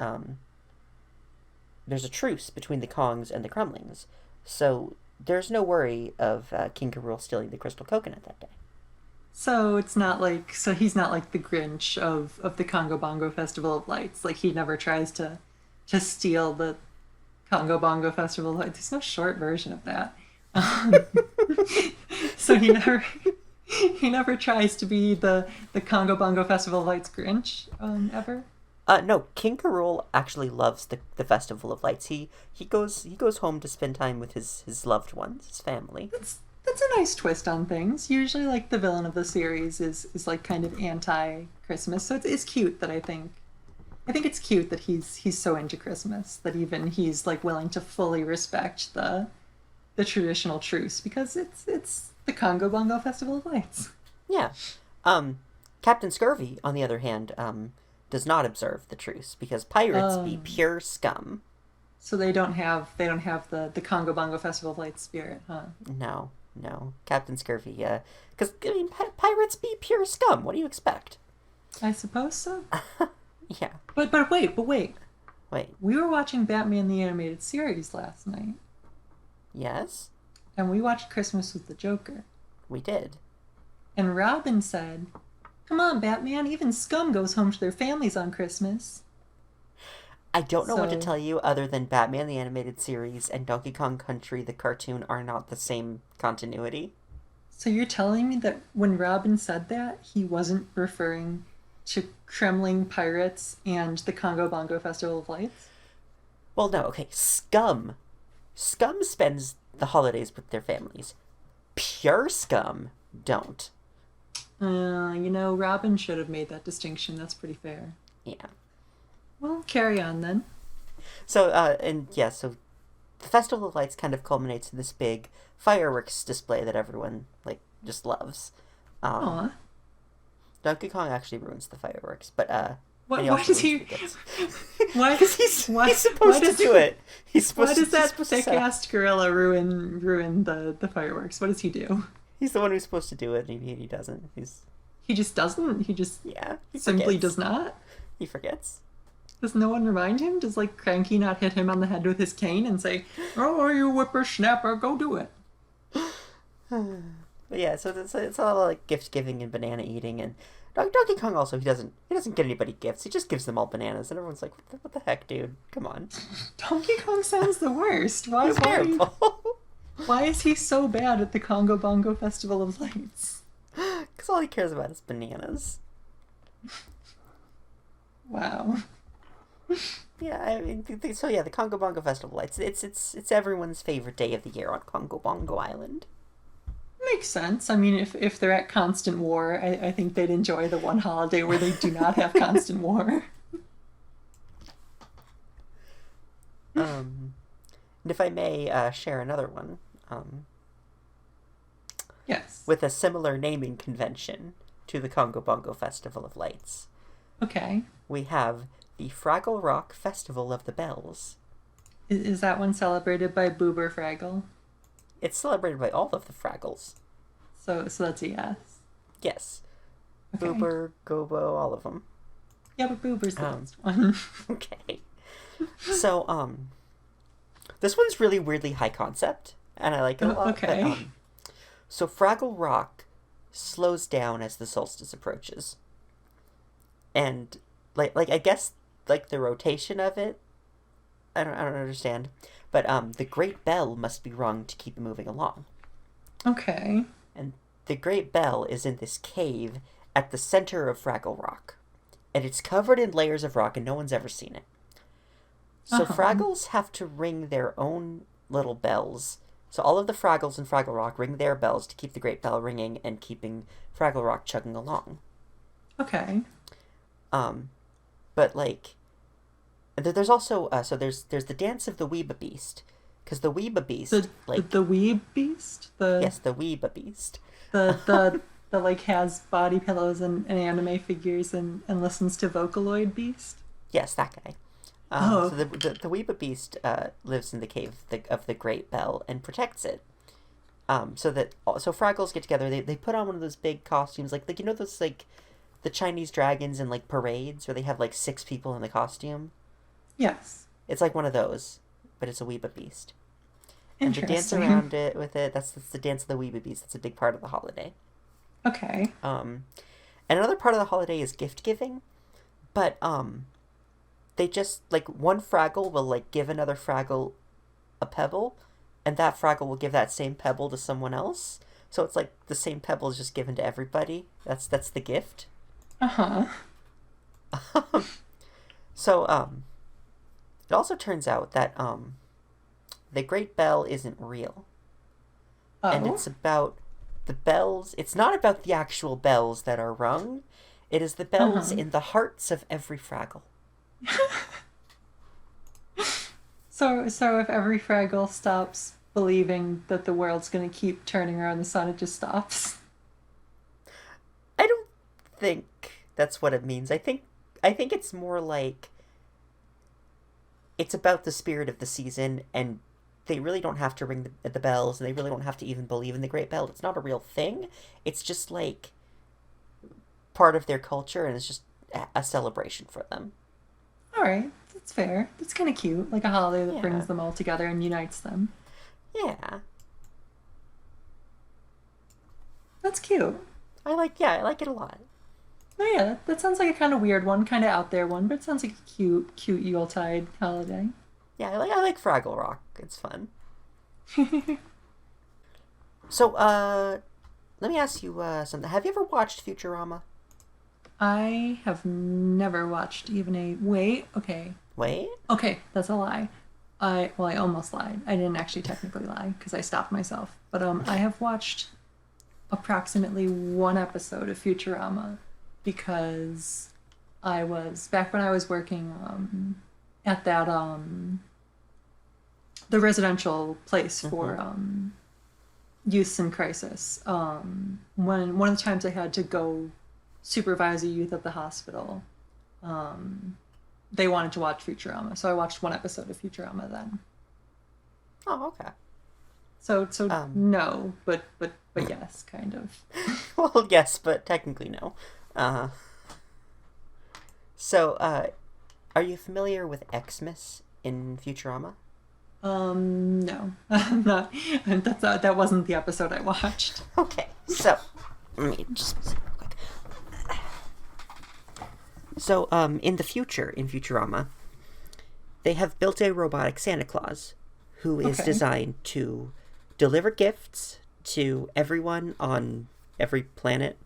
there's a truce between the Kongs and the Kremlings, so there's no worry of King K. Rool stealing the crystal coconut that day. So he's not like the Grinch of the Congo Bongo Festival of Lights. Like, he never tries to steal the Congo Bongo Festival of Lights. There's no short version of that. So he never tries to be the Congo Bongo Festival of Lights Grinch ever. No, King K. Rool actually loves the Festival of Lights. He goes home to spend time with his loved ones, his family. That's a nice twist on things. Usually, like, the villain of the series is like kind of anti-Christmas, so it's cute that I think it's cute that he's so into Christmas that even he's like willing to fully respect the traditional truce, because it's the Congo Bongo Festival of Lights. Yeah. Captain Scurvy, on the other hand, does not observe the truce because pirates be pure scum. So they don't have the Congo Bongo Festival of Lights spirit, huh? No, Captain Scurvy, because I mean, pirates be pure scum. What do you expect? I suppose so. Yeah. But wait. Wait. We were watching Batman the Animated Series last night. Yes? And we watched Christmas with the Joker. We did. And Robin said, "Come on, Batman, even scum goes home to their families on Christmas." I don't know what to tell you other than Batman the Animated Series and Donkey Kong Country the cartoon are not the same continuity. So you're telling me that when Robin said that, he wasn't referring to Kremling pirates and the Congo Bongo Festival of Lights? Well, no, okay, scum. Scum spends the holidays with their families. Pure scum don't. Robin should have made that distinction. That's pretty fair. Yeah. Well, carry on then. So the Festival of Lights kind of culminates in this big fireworks display that everyone, just loves. Donkey Kong actually ruins the fireworks, but, why does he... Why? Because he's supposed to do it. Why does that thick-assed gorilla ruin the fireworks? What does he do? He's the one who's supposed to do it, and he doesn't. He just doesn't? He simply forgets. Does not? He forgets. Does no one remind him? Does, Cranky not hit him on the head with his cane and say, "Oh, you whippersnapper, go do it"? But yeah, so it's all gift giving and banana eating, and Donkey Kong also he doesn't get anybody gifts. He just gives them all bananas, and everyone's like, "What the heck, dude? Come on." Donkey Kong sounds the worst. He's terrible. Why is he so bad at the Congo Bongo Festival of Lights? Because all he cares about is bananas. Wow. Yeah, I mean, the Congo Bongo Festival of Lights. It's everyone's favorite day of the year on Congo Bongo Island. Makes sense. I mean, if they're at constant war, I think they'd enjoy the one holiday where they do not have constant war. And if I may share another one. Yes. With a similar naming convention to the Congo Bongo Festival of Lights. Okay. We have the Fraggle Rock Festival of the Bells. Is that one celebrated by Boober Fraggle? It's celebrated by all of the Fraggles. So that's a yes. Yes. Okay. Boober, Gobo, all of them. Yeah, but Boober's the best one. Okay. So, this one's really weirdly high concept, and I like it a lot. Okay. But, so Fraggle Rock slows down as the solstice approaches. And, I guess, the rotation of it, I don't understand. But, the Great Bell must be rung to keep it moving along. Okay. And the Great Bell is in this cave at the center of Fraggle Rock. And it's covered in layers of rock, and no one's ever seen it. So Fraggles have to ring their own little bells. So all of the Fraggles in Fraggle Rock ring their bells to keep the Great Bell ringing and keeping Fraggle Rock chugging along. Okay. But there's also there's the dance of the Weeba Beast, because the Weeba Beast the Weeb Beast. Yes, the Weeba Beast. The has body pillows and anime figures and listens to Vocaloid Beast. Yes, that guy. So the Weeba Beast lives in the cave of the Great Bell and protects it. So Fraggles get together. They put on one of those big costumes, those the Chinese dragons in parades where they have 6 people in the costume. Yes. It's like one of those, but it's a Weeba Beast. And they dance around it with it. That's the dance of the Weeba Beast. That's a big part of the holiday. Okay. And another part of the holiday is gift giving, but they just one Fraggle will give another Fraggle a pebble, and that Fraggle will give that same pebble to someone else. So it's the same pebble is just given to everybody. That's the gift. So it also turns out that the Great Bell isn't real. And it's about the bells. It's not about the actual bells that are rung. It is the bells in the hearts of every Fraggle. So if every Fraggle stops believing that the world's going to keep turning around the sun, it just stops? I don't think that's what it means. I think it's more like it's about the spirit of the season, and they really don't have to ring the bells, and they really don't have to even believe in the Great Bell. It's not a real thing. It's just like part of their culture, and it's just a celebration for them. All right, that's fair. That's kind of cute, like a holiday that Yeah. brings them all together and unites them. Yeah. That's cute. I like it a lot. Oh yeah, that sounds like a kind of weird one, kind of out there one, but it sounds like a cute Yuletide holiday. Yeah, I like Fraggle Rock. It's fun. So, let me ask you something. Have you ever watched Futurama? I have never watched even a wait. Wait? Okay, that's a lie. I almost lied. I didn't actually technically lie because I stopped myself. But I have watched approximately one episode of Futurama because I was back when I was working at that the residential place for youths in crisis. When one of the times I had to go supervise a youth at the hospital, they wanted to watch Futurama, so I watched one episode of Futurama then. Oh, okay. So no, but yes, kind of. Well, yes, but technically no. So, are you familiar with Xmas in Futurama? No, I'm not. That wasn't the episode I watched. Okay, so let me just see real quick. So, in the future, in Futurama, they have built a robotic Santa Claus who is Okay. designed to deliver gifts to everyone on every planet.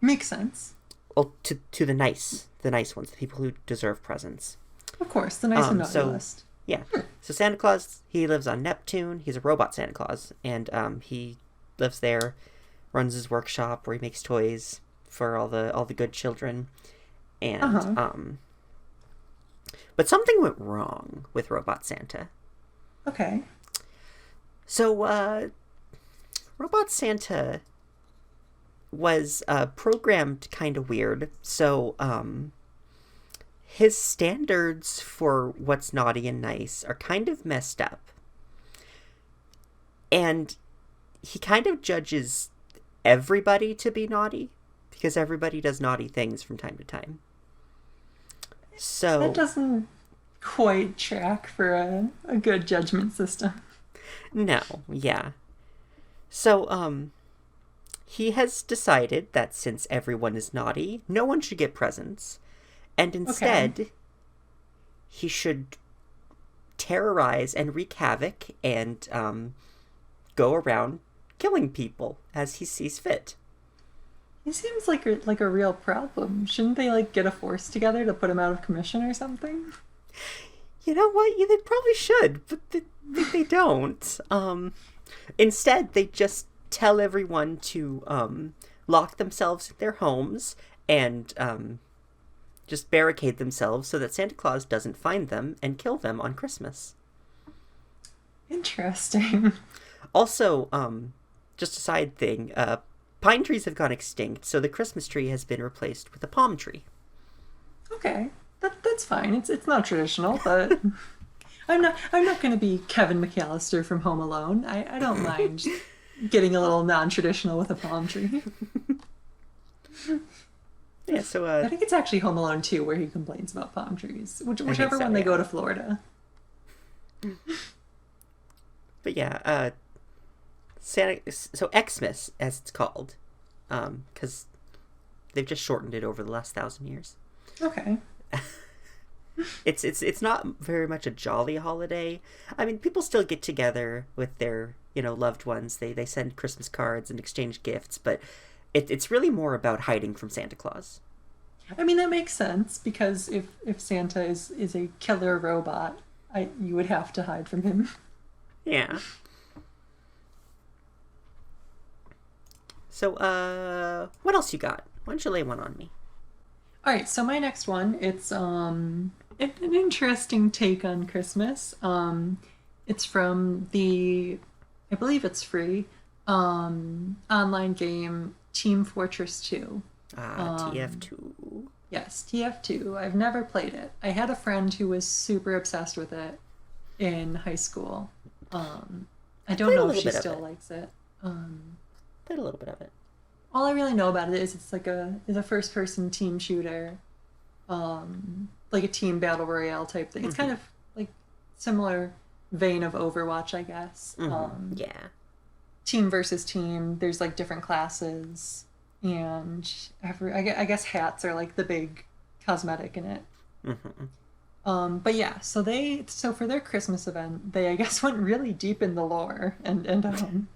Makes sense. Well, to the nice ones, the people who deserve presents. Of course, the nice and naughty so- list. Yeah. So Santa Claus, he lives on Neptune. He's a robot Santa Claus, and he lives there, runs his workshop where he makes toys for all the good children, and but something went wrong with Robot Santa. Okay. So Robot Santa was programmed kind of weird. So his standards for what's naughty and nice are kind of messed up. And he kind of judges everybody to be naughty because everybody does naughty things from time to time. So That doesn't quite track for a good judgment system. no, yeah. So he has decided that since everyone is naughty, no one should get presents. And instead, he should terrorize and wreak havoc and go around killing people as he sees fit. He seems like a real problem. Shouldn't they like get a force together to put him out of commission or something? You know what? Yeah, they probably should, but they don't. Instead, they just tell everyone to lock themselves in their homes and just barricade themselves so that Santa Claus doesn't find them and kill them on Christmas. Interesting. Also, just a side thing, pine trees have gone extinct, so the Christmas tree has been replaced with a palm tree. Okay, that's fine. It's not traditional, but I'm not going to be Kevin McAllister from Home Alone. I don't mind getting a little non-traditional with a palm tree. Yeah, so I think it's actually Home Alone 2 where he complains about palm trees, whichever so, one they yeah. go to Florida. but yeah, Santa. So Xmas, as it's called, because they've just shortened it over the last 1,000 years. Okay. It's not very much a jolly holiday. I mean, people still get together with their loved ones. They send Christmas cards and exchange gifts, but it's really more about hiding from Santa Claus. I mean, that makes sense because if Santa is a killer robot, you would have to hide from him. Yeah. So, what else you got? Why don't you lay one on me? All right, so my next one, it's an interesting take on Christmas. It's from I believe it's free, online game Team Fortress 2. TF2. Yes, TF2. I've never played it. I had a friend who was super obsessed with it in high school. I don't know if she still likes it. Played a little bit of it. All I really know about it is it's a first-person team shooter, like a team battle royale type thing. It's kind of like similar vein of Overwatch, I guess. Yeah. Team versus team. There's like different classes, and I guess hats are like the big cosmetic in it. But yeah, so for their Christmas event, they I guess went really deep in the lore and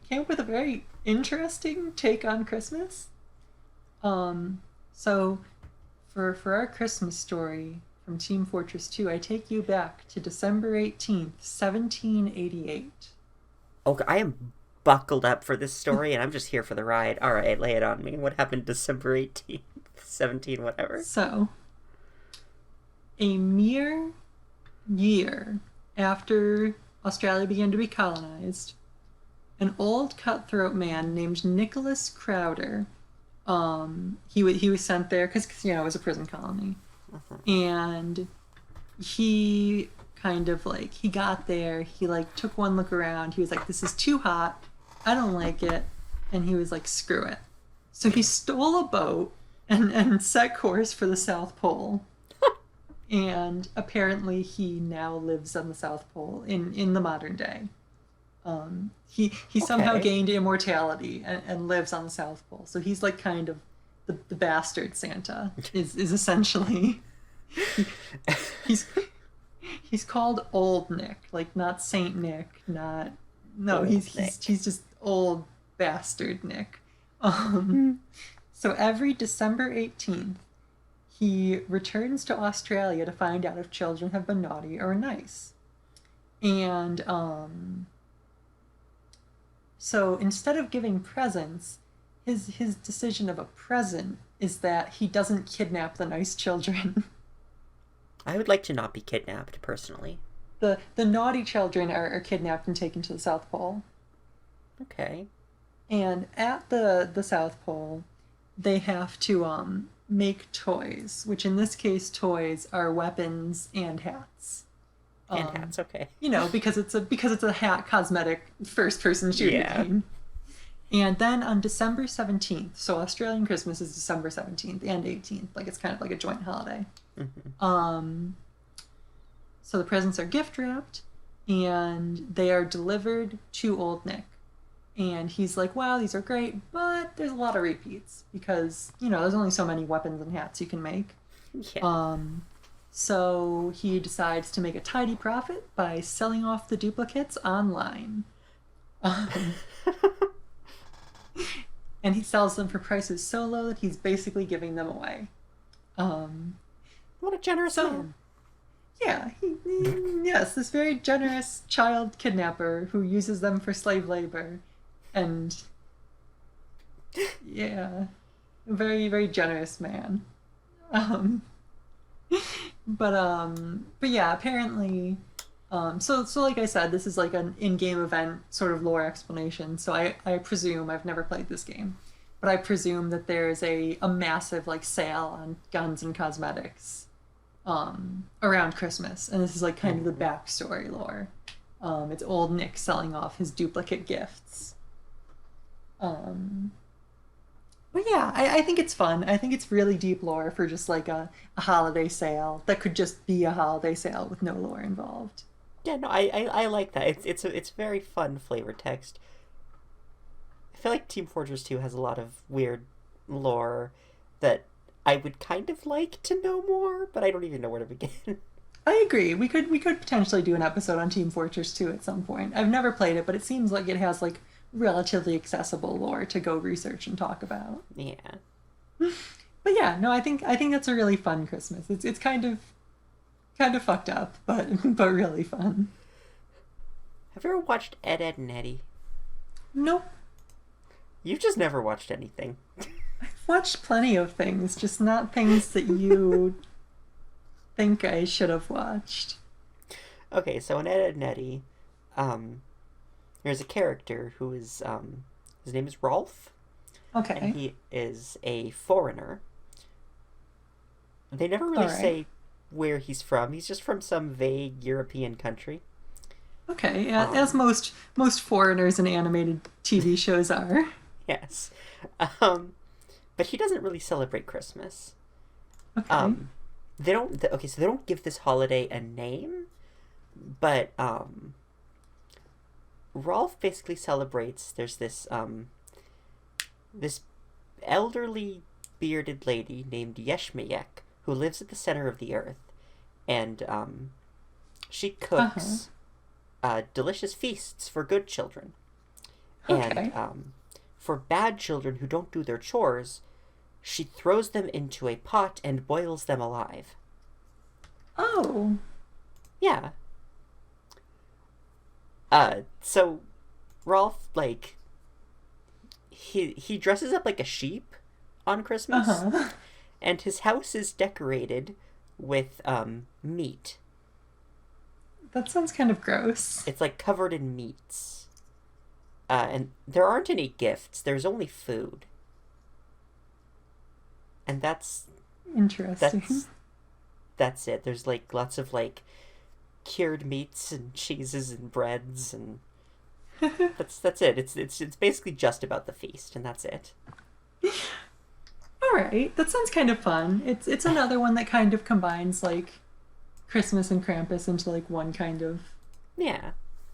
came up with a very interesting take on Christmas. So for our Christmas story from Team Fortress 2, I take you back to December 18th, 1788. Okay, I am buckled up for this story, and I'm just here for the ride. All right, lay it on me. What happened December 18th, 17 whatever? So, a mere year after Australia began to be colonized, an old cutthroat man named Nicholas Crowder, he was sent there because it was a prison colony, and he kind of like he got there, he like took one look around, he was like, this is too hot, I don't like it, and he was like, screw it. So he stole a boat and set course for the South Pole. And apparently he now lives on the South Pole in the modern day. He somehow gained immortality and lives on the South Pole. So he's like kind of the bastard Santa is essentially. He's called Old Nick, like not Saint Nick, he's just old bastard Nick. So every December 18th, he returns to Australia to find out if children have been naughty or nice. And so instead of giving presents, his decision of a present is that he doesn't kidnap the nice children. I would like to not be kidnapped, personally. The naughty children are kidnapped and taken to the South Pole. Okay. And at the South Pole, they have to make toys, which in this case toys are weapons and hats. And hats, okay. Because it's a hat cosmetic first person shooting game. And then on December 17th, so Australian Christmas is December 17th and 18th, like it's kind of like a joint holiday. So the presents are gift wrapped and they are delivered to Old Nick. And he's like, wow, these are great, but there's a lot of repeats because, there's only so many weapons and hats you can make. Yeah. So he decides to make a tidy profit by selling off the duplicates online. And he sells them for prices so low that he's basically giving them away. What a generous man. Yeah, yes, this very generous child kidnapper who uses them for slave labor. And yeah, a very, very generous man. But yeah, apparently, so like I said, this is like an in-game event sort of lore explanation. So I presume, I've never played this game, but I presume that there's a massive like sale on guns and cosmetics around Christmas, and this is like kind of the backstory lore. It's Old Nick selling off his duplicate gifts. But yeah, I think it's fun. I think it's really deep lore for just like a holiday sale that could just be a holiday sale with no lore involved. Yeah, no, I like that. It's very fun flavor text. I feel like Team Fortress 2 has a lot of weird lore that I would kind of like to know more, but I don't even know where to begin. I agree. We could potentially do an episode on Team Fortress 2 at some point. I've never played it, but it seems like it has like relatively accessible lore to go research and talk about. Yeah. But yeah, no, I think that's a really fun Christmas. It's kind of fucked up, but really fun. Have you ever watched Ed, Edd n Eddy? Nope. You've just never watched anything. I've watched plenty of things, just not things that you think I should have watched. Okay, so in Ed, Edd n Eddy, there's a character who is, his name is Rolf, and Okay. he is a foreigner. They never All really right. say where he's from. He's just from some vague European country. Okay. Yeah, as Um, most foreigners in animated TV shows are. yes. Um, but he doesn't really celebrate Christmas. Okay. Um, they don't. Okay, so they don't give this holiday a name, but Rolf basically celebrates. There's this elderly bearded lady named Yeshmayek who lives at the center of the earth, and she Uh huh. cooks delicious feasts for good children, and Okay. for bad children who don't do their chores, she throws them into a pot and boils them alive. Oh, Yeah. So Rolf, like, he dresses up like a sheep on uh Christmas, huh. and his house is decorated with meat. That sounds kind of gross. It's like covered in meats. And there aren't any gifts. There's only food. And Interesting. that's that's it. There's like lots of like cured meats and cheeses and breads, and that's it. It's basically just about the feast, and that's it. All right, that sounds kind of fun. It's another one that kind of combines like Christmas and Krampus into like one kind of Yeah.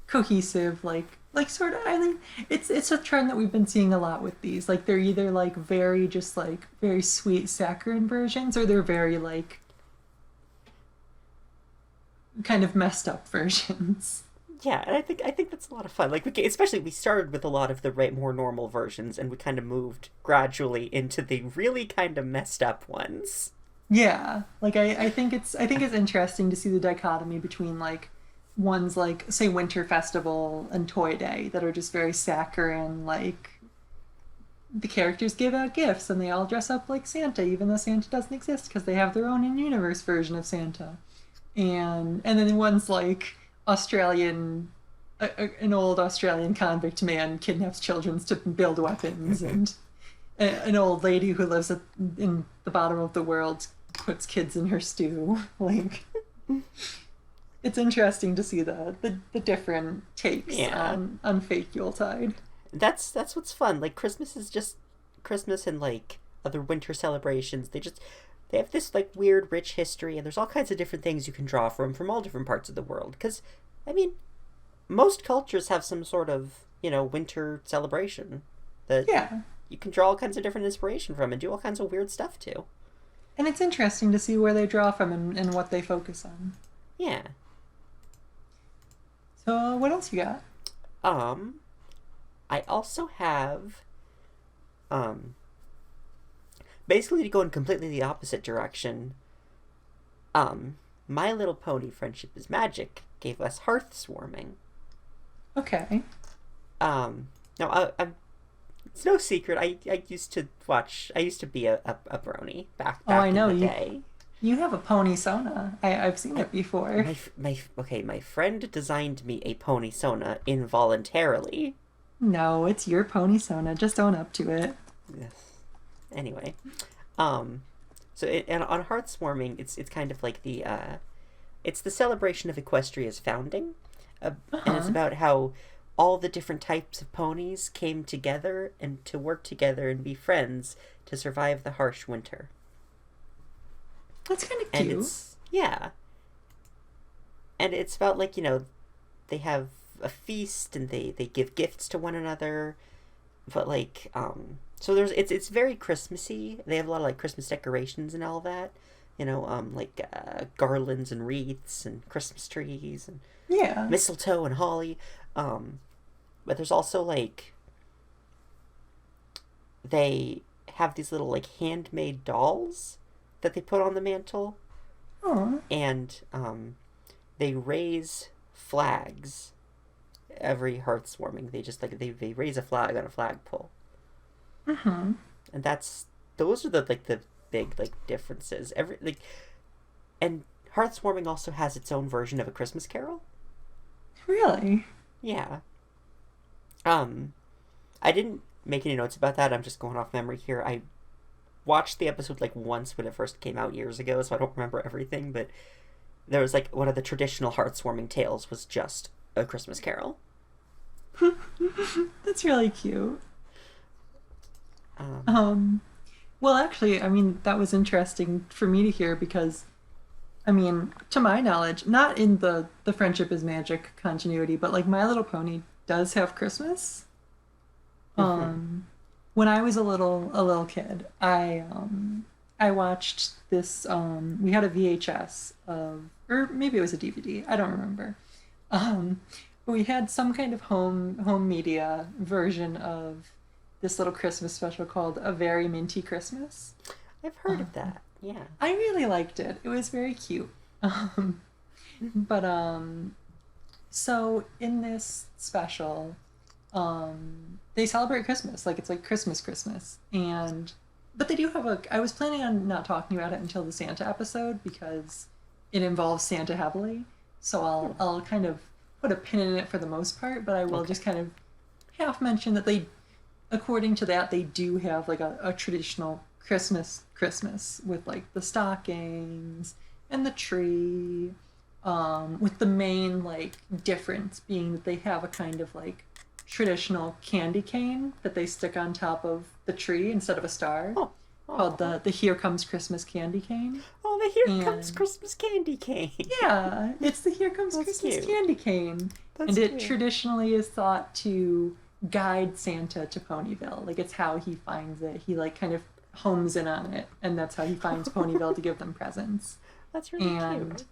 cohesive like sort of. I think it's a trend that we've been seeing a lot with these. Like they're either like very just like very sweet saccharine versions, or they're very like kind of messed up versions. Yeah, and I think that's a lot of fun. Like especially we started with a lot of the more normal versions, and we kind of moved gradually into the really kind of messed up ones. Yeah, like I think it's interesting to see the dichotomy between like ones like say Winter Festival and Toy Day that are just very saccharine, like the characters give out gifts and they all dress up like Santa, even though Santa doesn't exist because they have their own in-universe version of Santa. And then one's like Australian, an old Australian convict man kidnaps children to build weapons, and an old lady who lives in the bottom of the world puts kids in her stew. Like it's interesting to see the different takes Yeah. on fake Yuletide. That's what's fun. Like Christmas is just Christmas, and like other winter celebrations. They have this like weird rich history, and there's all kinds of different things you can draw from all different parts of the world. Cuz I mean, most cultures have some sort of, winter celebration that Yeah, you can draw all kinds of different inspiration from and do all kinds of weird stuff too. and it's interesting to see where they draw from and what they focus on. Yeah. So what else you got? Um I also have um basically to go in completely the opposite direction. My Little Pony Friendship is Magic gave us Hearthswarming. Okay. Now it's no secret. I used to watch. I used to be a brony back Oh, I back in know the you. day. You have a pony Sona. I've seen I it before. my friend designed me a pony Sona involuntarily. No, it's your pony Sona. Just own up to it. Yes. Anyway, um, and on Hearthswarming, it's kind of like it's the celebration of Equestria's founding, Uh and it's huh. about how all the different types of ponies came together and to work together and be friends to survive the harsh winter. That's kind of And cute. it's yeah, and it's about like they have a feast and they give gifts to one another, but like so it's very Christmassy. They have a lot of like Christmas decorations and all that, like garlands and wreaths and Christmas trees and Yeah. mistletoe and holly. um but there's also like they have these little like handmade dolls that they put on the mantle, Oh. and they raise flags every Hearthswarming. They just like they raise a flag on a flagpole, Mm-hmm. and those are the like the big like differences. And Hearthswarming also has its own version of A Christmas Carol. Really? Yeah. Um, I didn't making notes about that. I'm just going off memory here. I watched the episode like once when it first came out years ago, so I don't remember everything, but there was like one of the traditional heartwarming tales was just A Christmas Carol. That's really cute. Well, actually, I mean, that was interesting for me to hear because, I mean, to my knowledge, not in the Friendship is Magic continuity, but like My Little Pony does have Christmas. When I was a little kid, I watched this. We had a VHS of, or maybe it was a DVD. I don't remember. But we had some kind of home media version of this little Christmas special called A Very Minty Christmas. I've heard of that. Yeah. I really liked it. It was very cute. But so in this special, they celebrate Christmas. Like it's like Christmas. But they do have I was planning on not talking about it until the Santa episode because it involves Santa heavily. So I'll kind of put a pin in it for the most part, but I will just kind of half mention that they, according to that, they do have like a traditional Christmas with like the stockings and the tree, with the main like difference being that they have a kind of like traditional candy cane that they stick on top of the tree instead of a star, called the Here Comes Christmas candy cane. Oh, the Here Comes Christmas candy cane. Yeah, it's the Here Comes Christmas cute. candy cane. And it traditionally is thought to guide Santa to Ponyville. Like it's how he finds it. He like kind of homes in on it, and that's how he finds Ponyville to give them presents. That's really cute.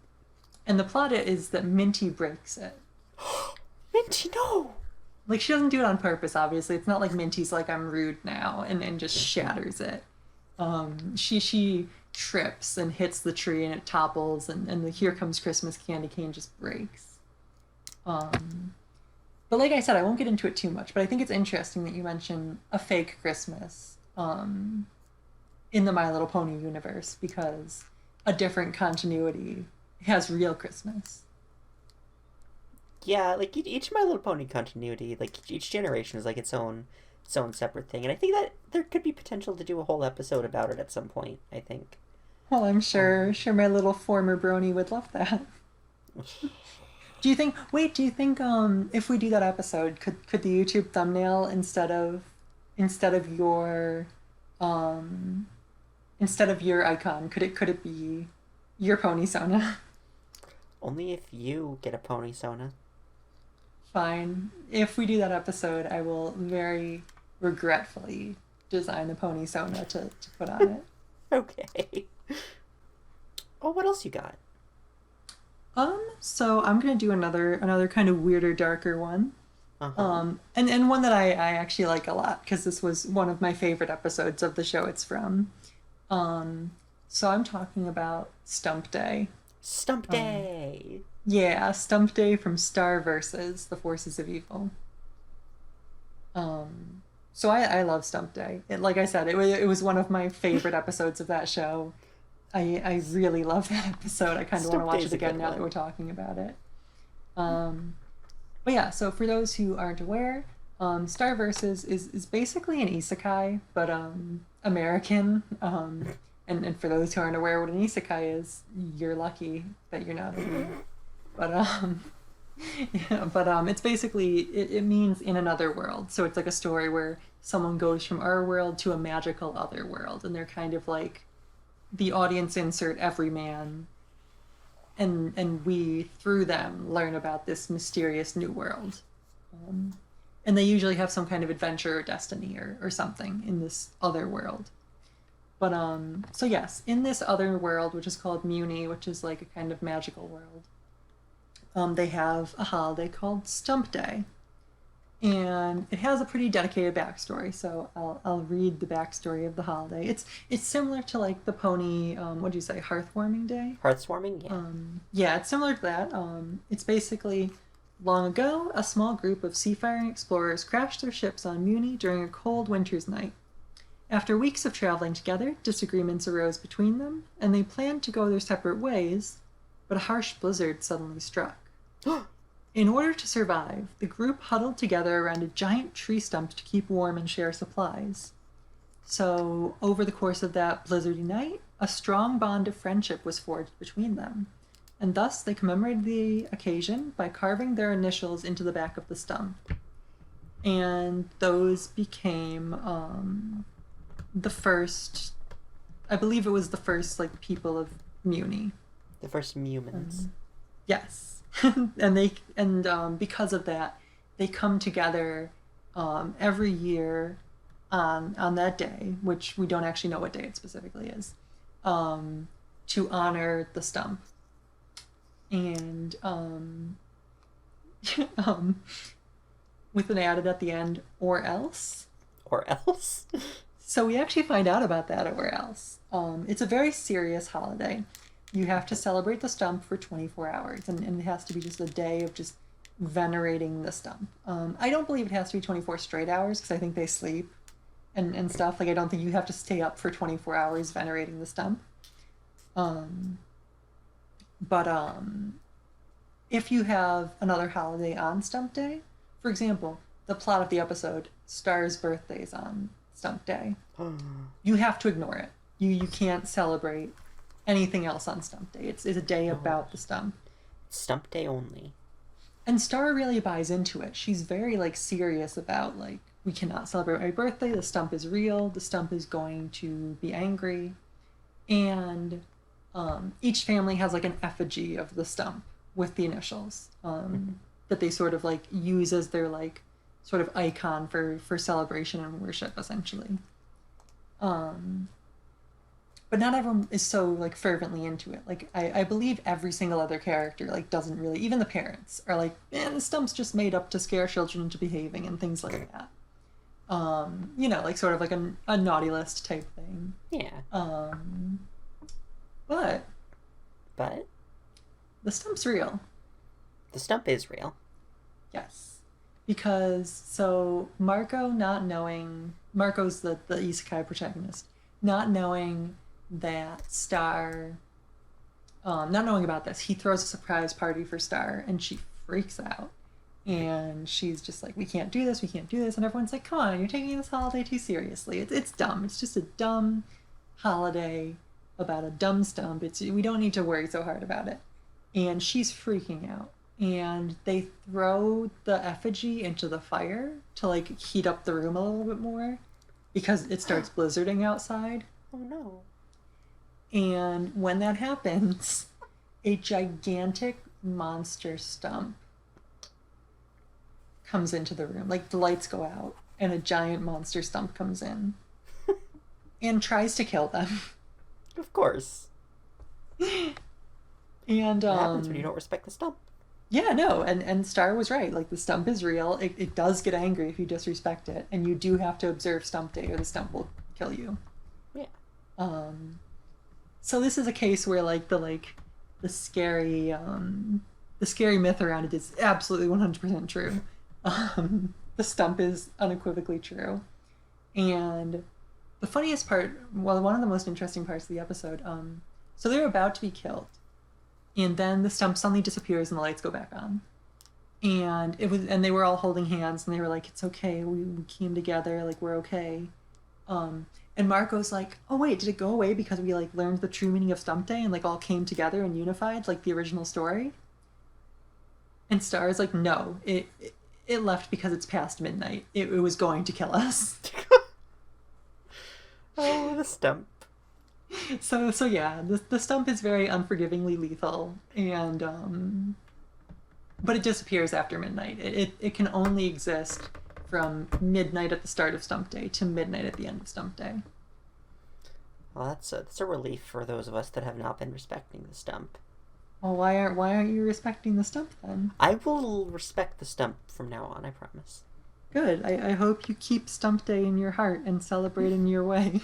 And the plot is that Minty breaks it. Minty, no! Like she doesn't do it on purpose, obviously. It's not like Minty's like, I'm rude now, and just shatters it. She trips and hits the tree and it topples, and the Here Comes Christmas candy cane just breaks. But like I said, I won't get into it too much, but I think it's interesting that you mention a fake Christmas in the My Little Pony universe, because a different continuity has real Christmas. Yeah, like each My Little Pony continuity, like each generation is like its own separate thing, and I think that there could be potential to do a whole episode about it at some point. I think. Well, I'm sure my little former brony would love that. Do you think if we do that episode, could the YouTube thumbnail instead of your icon, could it be your pony Sona? Only if you get a pony Sona. Fine. If we do that episode, I will very regretfully design a pony Sona to put on it. Okay. Oh, what else you got? So I'm gonna do another kind of weirder, darker one. Uh-huh. And one that I actually like a lot because this was one of my favorite episodes of the show it's from. So I'm talking about Stump Day. Stump Day! Yeah, Stump Day from Star vs. The Forces of Evil. So I love Stump Day. Like I said, it was one of my favorite episodes of that show. I really love that episode. I kind of want to watch it again now that we're talking about it. But yeah, so for those who aren't aware, Star vs. is basically an isekai, but American. And for those who aren't aware what an isekai is, you're lucky that you're not aware. But it's basically it means in another world. So it's like a story where someone goes from our world to a magical other world, and they're kind of like the audience insert everyman, and we through them learn about this mysterious new world. And they usually have some kind of adventure or destiny or something in this other world. But so yes, in this other world, which is called Muni, which is like a kind of magical world, they have a holiday called Stump Day. And it has a pretty dedicated backstory, so I'll read the backstory of the holiday. It's similar to like the pony, what do you say, Hearthwarming Day? Hearthwarming, yeah. Yeah, it's similar to that. It's basically, long ago, a small group of seafaring explorers crashed their ships on Muni during a cold winter's night. After weeks of traveling together, disagreements arose between them, and they planned to go their separate ways, but a harsh blizzard suddenly struck. In order to survive, the group huddled together around a giant tree stump to keep warm and share supplies. So, over the course of that blizzardy night, a strong bond of friendship was forged between them, and thus they commemorated the occasion by carving their initials into the back of the stump. And those became the first, I believe it was the first, like, people of Muni. The first humans. Yes. and because of that, they come together every year on that day, which we don't actually know what day it specifically is, to honor the stump. And with an added at the end, or else. Or else? So we actually find out about that, or else. It's a very serious holiday. You have to celebrate the stump for 24 hours, and it has to be just a day of just venerating the stump. I don't believe it has to be 24 straight hours, because I think they sleep and stuff. Like, I don't think you have to stay up for 24 hours venerating the stump. But if you have another holiday on Stump Day, for example, the plot of the episode, Star's birthday is on Stump Day, you have to ignore it. You can't celebrate anything else on Stump Day. It's a day about the stump. Stump Day only. And Star really buys into it. She's very, like, serious about, like, we cannot celebrate my birthday. The stump is real. The stump is going to be angry. And each family has, like, an effigy of the stump with the initials that they sort of, like, use as their, like, sort of icon for celebration and worship, essentially. But not everyone is so, like, fervently into it. Like, I believe every single other character, like, doesn't really... Even the parents are like, the stump's just made up to scare children into behaving and things like that. You know, like, sort of like a naughty list type thing. Yeah. But the stump's real. The stump is real. Yes. Because, so, Marco's the isekai protagonist, not knowing that Star, not knowing about this, he throws a surprise party for Star, and she freaks out. And she's just like, we can't do this, and everyone's like, come on, you're taking this holiday too seriously. It's dumb. It's just a dumb holiday about a dumb stump. We don't need to worry so hard about it. And she's freaking out. And they throw the effigy into the fire to, like, heat up the room a little bit more because it starts blizzarding outside. Oh no. And when that happens, a gigantic monster stump comes into the room. Like, the lights go out and a giant monster stump comes in and tries to kill them. Of course. And what happens when you don't respect the stump? Yeah, no, and Star was right. Like, the stump is real. It does get angry if you disrespect it, and you do have to observe Stump Day or the stump will kill you. Yeah. So this is a case where, like, the scary myth around it is absolutely 100% true. The stump is unequivocally true. And the funniest part, well, one of the most interesting parts of the episode, so they're about to be killed. And then the stump suddenly disappears and the lights go back on. And they were all holding hands and they were like, it's okay, we came together, like, we're okay. And Marco's like, oh wait, did it go away because we, like, learned the true meaning of Stump Day and, like, all came together and unified like the original story? And Star's like, no, it left because it's past midnight. It was going to kill us. Oh, the stump. So yeah, the stump is very unforgivingly lethal, and but it disappears after midnight. It can only exist from midnight at the start of Stump Day to midnight at the end of Stump Day. Well, that's a relief for those of us that have not been respecting the stump. Well, why aren't you respecting the stump then? I will respect the stump from now on, I promise. Good. I hope you keep Stump Day in your heart and celebrate in your way.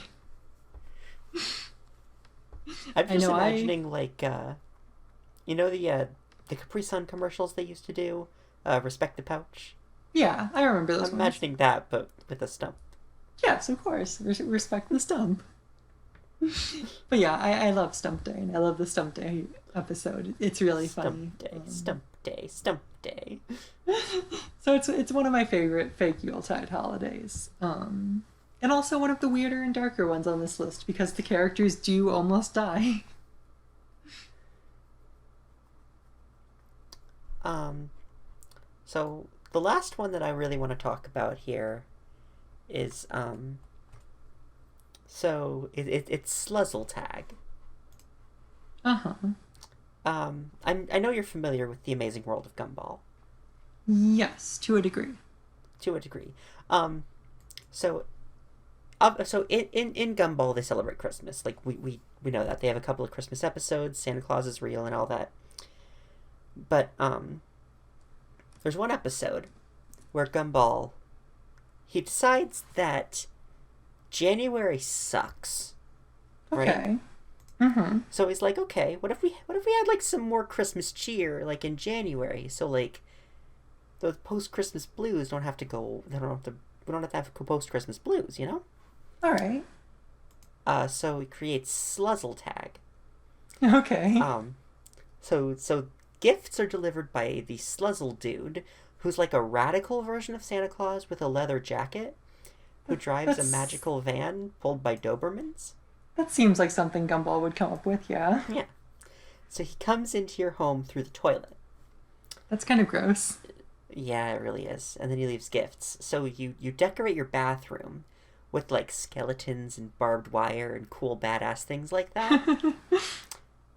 I'm just imagining, like, you know the Capri Sun commercials they used to do? Respect the pouch? Yeah, I remember those. I'm imagining that, but with a stump. Yes, of course. Respect the stump. But yeah, I love Stump Day, and I love the Stump Day episode. It's really funny. Stump Day, Stump day. So it's one of my favorite fake Yuletide holidays. And also one of the weirder and darker ones on this list because the characters do almost die. So the last one that I really want to talk about here is it's Sluzzletag. Uh-huh. I know you're familiar with The Amazing World of Gumball. Yes, to a degree. To a degree. So in Gumball they celebrate Christmas. Like we know that. They have a couple of Christmas episodes, Santa Claus is real and all that. But there's one episode where Gumball, he decides that January sucks. Right? Okay. Mm-hmm. So he's like, okay, what if we had like some more Christmas cheer like in January? So like the post-Christmas blues we don't have to have post-Christmas blues, you know? All right. So he creates Sluzzletag. Okay. So gifts are delivered by the Sluzzle dude, who's like a radical version of Santa Claus with a leather jacket, who drives a magical van pulled by Dobermans. That seems like something Gumball would come up with, yeah. Yeah. So he comes into your home through the toilet. That's kind of gross. Yeah, it really is. And then he leaves gifts. So you decorate your bathroom with like skeletons and barbed wire and cool badass things like that.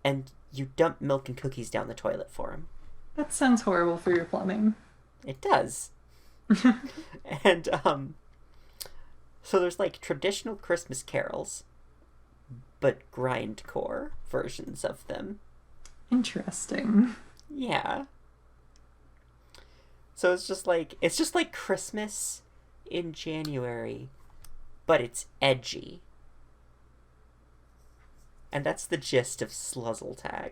And you dump milk and cookies down the toilet for him. That sounds horrible for your plumbing. It does. And so there's like traditional Christmas carols, but grindcore versions of them. Interesting. Yeah. So it's just like Christmas in January, but it's edgy. And that's the gist of Sluzzletag.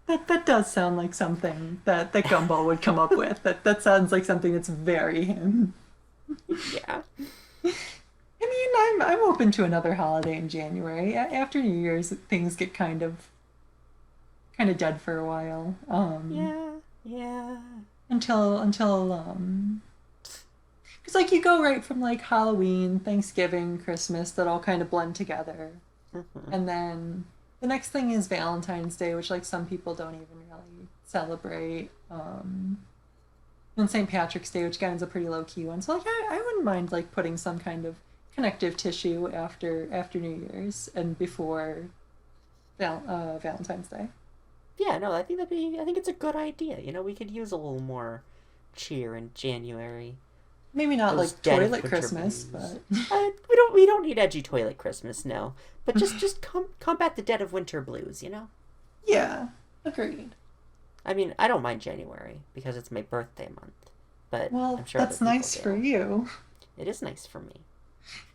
That does sound like something that Gumball would come up with. That sounds like something that's very him. Yeah. I mean, I'm open to another holiday in January. After New Year's, things get kind of dead for a while. Yeah. Until because like you go right from like Halloween, Thanksgiving, Christmas that all kind of blend together. Mm-hmm. And then the next thing is Valentine's Day, which like some people don't even really celebrate. And St. Patrick's Day, which again is a pretty low key one. So like I wouldn't mind like putting some kind of connective tissue after New Year's and before Valentine's Day. Yeah, no, I think it's a good idea. You know, we could use a little more cheer in January. Maybe not Those like dead toilet winter Christmas, blues. but we don't need edgy toilet Christmas, no. But just combat the dead of winter blues, you know? yeah, agreed. I mean, I don't mind January because it's my birthday month. But Well, I'm sure that's other people nice do. for you. It is nice for me.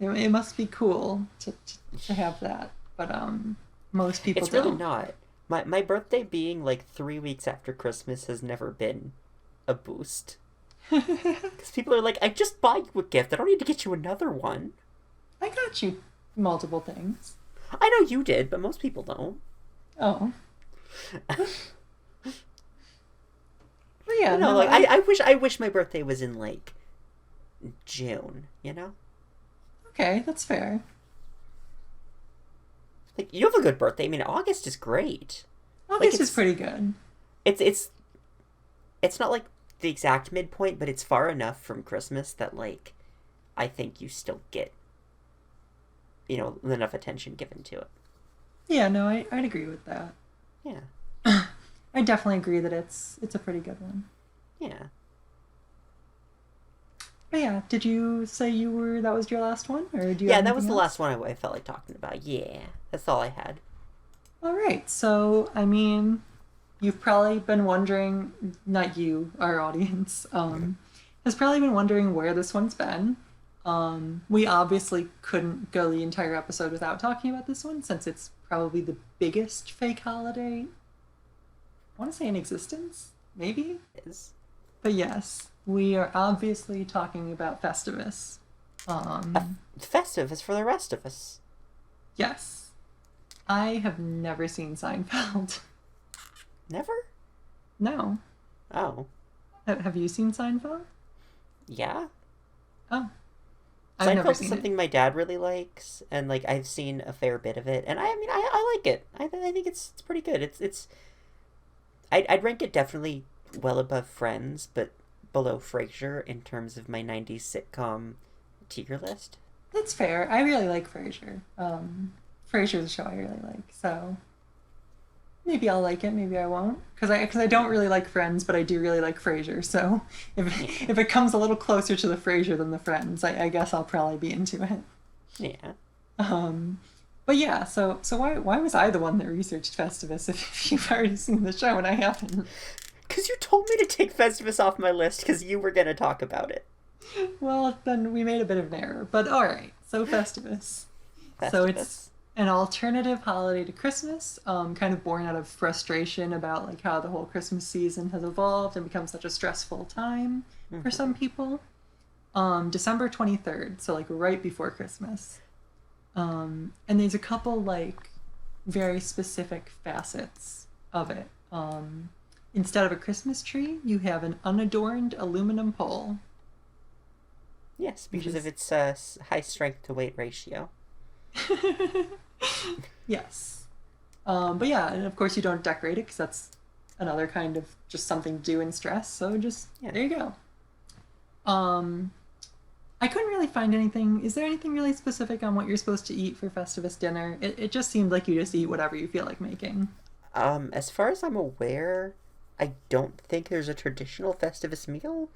It must be cool to have that, but most people It's don't. really not. My birthday being like 3 weeks after Christmas has never been a boost. Because people are like, I just bought you a gift. I don't need to get you another one. I got you multiple things. I know you did, but most people don't. Oh. Well, yeah, No, no, like I wish my birthday was in like June, you know? okay, that's fair. Like you have a good birthday. I mean, August is great. August is pretty good. It's not like the exact midpoint, but it's far enough from Christmas that like I think you still get, you know, enough attention given to it. Yeah, no, I'd agree with that. Yeah. I definitely agree that it's a pretty good one. Yeah. But yeah, did you say that was your last one, or do you? Yeah, have that was anything the else? last one I felt like talking about. Yeah, that's all I had. All right, so I mean, you've probably been wondering, not you, our audience, has probably been wondering where this one's been. We obviously couldn't go the entire episode without talking about this one, since it's probably the biggest fake holiday, I want to say in existence, maybe? Is But yes, we are obviously talking about Festivus. Festivus for the rest of us. Yes. I have never seen Seinfeld. Never? No. Oh. Have you seen Seinfeld? Yeah. Oh, I've never Seinfeld's seen it. something my dad really likes, and like I've seen a fair bit of it, and I mean I like it. I think it's pretty good. It's I'd rank it definitely well above Friends, but below Frasier in terms of my '90s sitcom tier list. That's fair. I really like Frasier. Frasier's a show I really like, so maybe I'll like it, maybe I won't, because I don't really like Friends, but I do really like Frasier. So Yeah, if it comes a little closer to the Frasier than the Friends, I guess I'll probably be into it. yeah. Um, but yeah, so why was I the one that researched Festivus if you've already seen the show and I haven't? Because you told me to take Festivus off my list because you were gonna talk about it. Well, then we made a bit of an error. But all right, so Festivus. So it's Festivus. an alternative holiday to Christmas, kind of born out of frustration about like how the whole Christmas season has evolved and become such a stressful time for Mm-hmm. some people. December 23rd, so like right before Christmas. And there's a couple like very specific facets of it. Instead of a Christmas tree, you have an unadorned aluminum pole, Yes, which because of is its high strength to weight ratio. yes. But yeah, and of course you don't decorate it because that's another kind of just something to do in stress. So just Yeah. there you go. Um, I couldn't really find anything. Is there anything really specific on what you're supposed to eat for Festivus dinner? It just seemed like you just eat whatever you feel like making. As far as I'm aware, I don't think there's a traditional Festivus meal.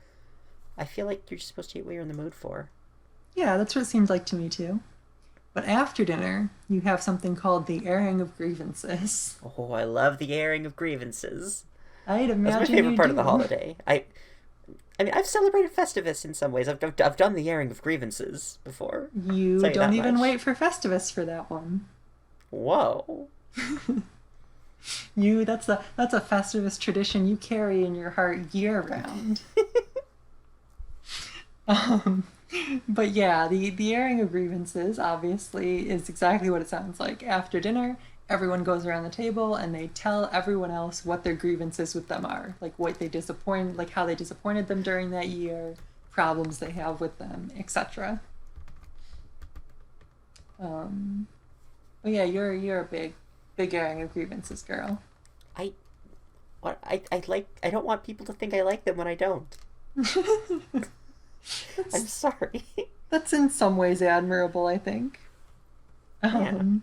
I feel like you're just supposed to eat what you're in the mood for. Yeah, that's what it seemed like to me too. But after dinner, you have something called the airing of grievances. Oh, I love the airing of grievances. I'd That's my imagine favorite you part of the do. holiday. I mean, I've celebrated Festivus in some ways. I've done the airing of grievances before. I'll You tell you don't that even much. wait for Festivus for that one. Whoa. You that's a Festivus tradition you carry in your heart year round. Um, but yeah, the airing of grievances obviously is exactly what it sounds like. After dinner, everyone goes around the table and they tell everyone else what their grievances with them are, like what they disappointed, like how they disappointed them during that year, problems they have with them, etc. Um, but yeah, you're a big airing of grievances girl. I I like. I don't want people to think I like them when I don't. I'm that's sorry. that's in some ways admirable, I think. Yeah. Um,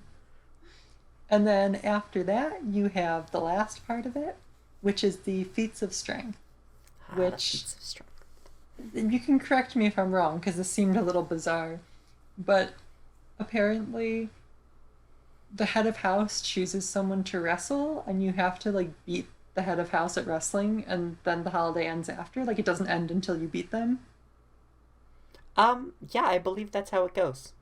And then after that, you have the last part of it, which is the feats of strength, Ah, the which feats of strength. you can correct me if I'm wrong because this seemed a little bizarre, but apparently the head of house chooses someone to wrestle and you have to like beat the head of house at wrestling and then the holiday ends after. Like it doesn't end until you beat them. Yeah, I believe that's how it goes.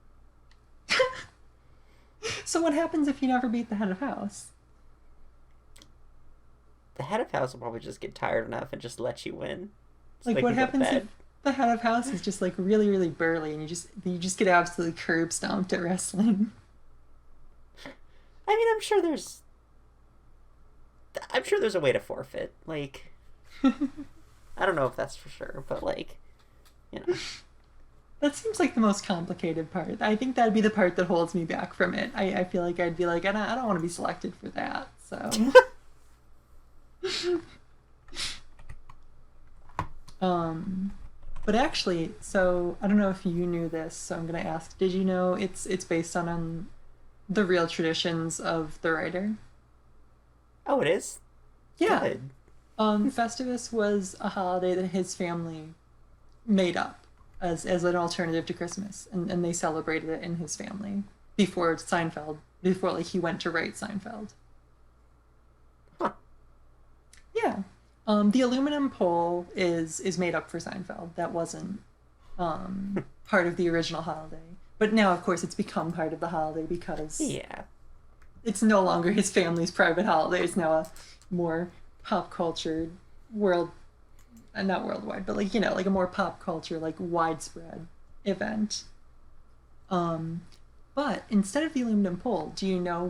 So what happens if you never beat the head of house? The head of house will probably just get tired enough and just let you win, so Like they what can go to happens if bed. the head of house is just like really really burly and you just get absolutely curb stomped at wrestling? I mean, I'm sure there's a way to forfeit. Like, I don't know if that's for sure, but like, you know. That seems like the most complicated part. I think that'd be the part that holds me back from it. I feel like I'd be like, I don't want to be selected for that. So, um, but actually, so I don't know if you knew this, so I'm gonna ask. Did you know it's based on the real traditions of the writer? Oh, it is Yeah. good. Festivus was a holiday that his family made up as an alternative to Christmas, and they celebrated it in his family before Seinfeld, before like he went to write Seinfeld. Huh. Yeah, the aluminum pole is made up for Seinfeld. That wasn't part of the original holiday, but now of course it's become part of the holiday because Yeah. it's no longer his family's private holiday. It's now a more pop culture world not worldwide, but like like a more pop culture, like widespread event. Um, but instead of the aluminum pole, do you know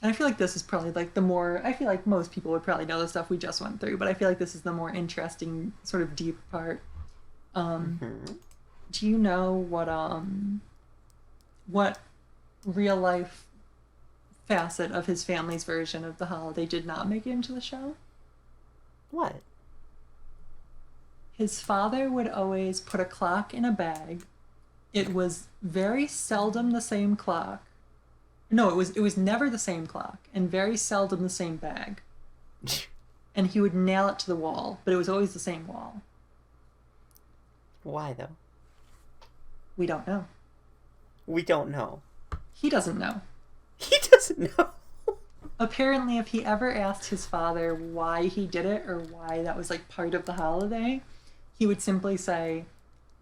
And I feel like this is probably like the more, I feel like most people would probably know the stuff we just went through, but I feel like this is the more interesting, sort of deep part. Mm-hmm. Do you know what real life facet of his family's version of the holiday did not make it into the show? What? His father would always put a clock in a bag. It was very seldom the same clock. No, it was never the same clock, and very seldom the same bag. And he would nail it to the wall, but it was always the same wall. Why, though? We don't know. We don't know. He doesn't know. He doesn't know. Apparently, if he ever asked his father why he did it or why that was like part of the holiday, he would simply say,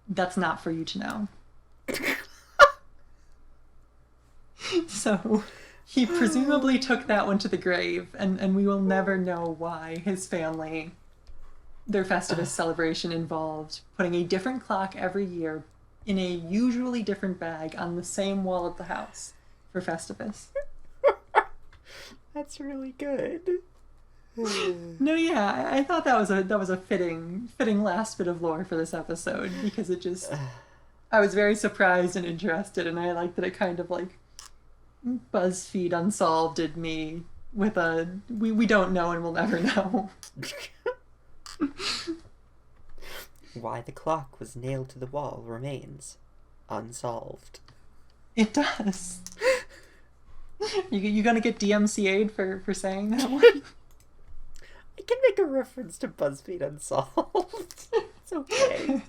"That's not for you to know." So he presumably took that one to the grave, and we will never know why his family, their Festivus celebration involved putting a different clock every year in a usually different bag on the same wall of the house for Festivus. That's really good. No, yeah, I thought that was a fitting last bit of lore for this episode, because it just, I was very surprised and interested, and I liked that it kind of like BuzzFeed unsolveded me with a we don't know and we'll never know. Why the clock was nailed to the wall remains unsolved. It does. You gonna get DMCA'd for saying that one? I can make a reference to BuzzFeed Unsolved. It's okay.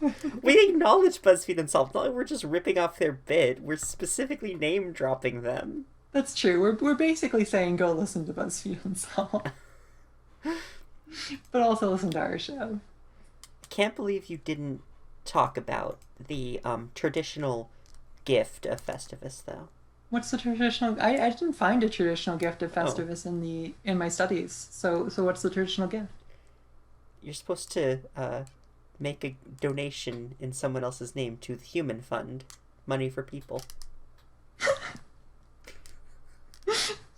We acknowledge BuzzFeed Unsolved. Not like we're just ripping off their bit. We're specifically name dropping them. That's true. We're basically saying go listen to BuzzFeed Unsolved. But also listen to our show. I can't believe you didn't talk about the traditional gift of Festivus, though. What's the traditional? I didn't find a traditional gift of Festivus in my studies. So what's the traditional gift? You're supposed to make a donation in someone else's name to the Human Fund, Money for People.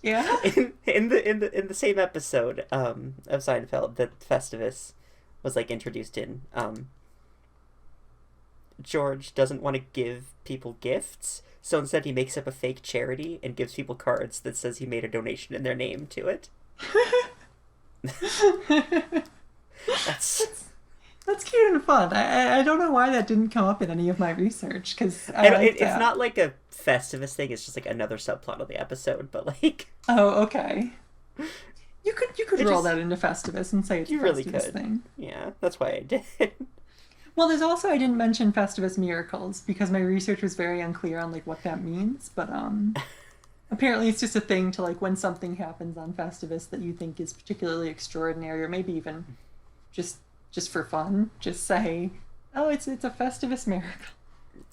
Yeah. In the same episode of Seinfeld that Festivus was like introduced in, George doesn't want to give people gifts, so instead he makes up a fake charity and gives people cards that says he made a donation in their name to it. That's cute and fun. I don't know why that didn't come up in any of my research, because it's not like a Festivus thing. It's just like another subplot of the episode. But like, oh, okay. You could roll that into Festivus and say it's a Festivus really could. thing. Yeah, that's why I did. Well, there's also, I didn't mention Festivus miracles because my research was very unclear on like what that means, but apparently it's just a thing to like when something happens on Festivus that you think is particularly extraordinary, or maybe even just for fun, just say, "Oh, it's a Festivus miracle."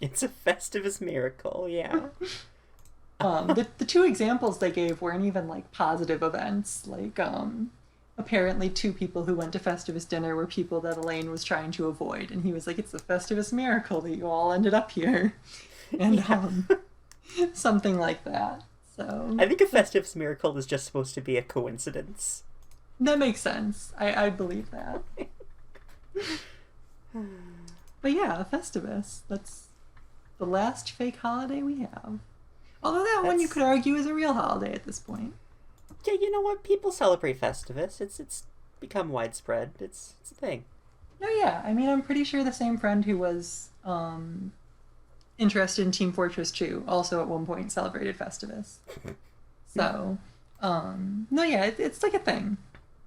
It's a Festivus miracle, yeah. The two examples they gave weren't even like positive events. Like apparently 2 people who went to Festivus dinner were people that Elaine was trying to avoid, and he was like, "It's a Festivus miracle that you all ended up here," and something like that. So I think a Festivus miracle is just supposed to be a coincidence. That makes sense. I believe that. But yeah, Festivus. That's the last fake holiday we have. Although that one you could argue is a real holiday at this point. Yeah, you know what? People celebrate Festivus. It's become widespread. It's a thing. No, yeah. I mean, I'm pretty sure the same friend who was interested in Team Fortress 2 also at one point celebrated Festivus. So, no, yeah, it's like a thing.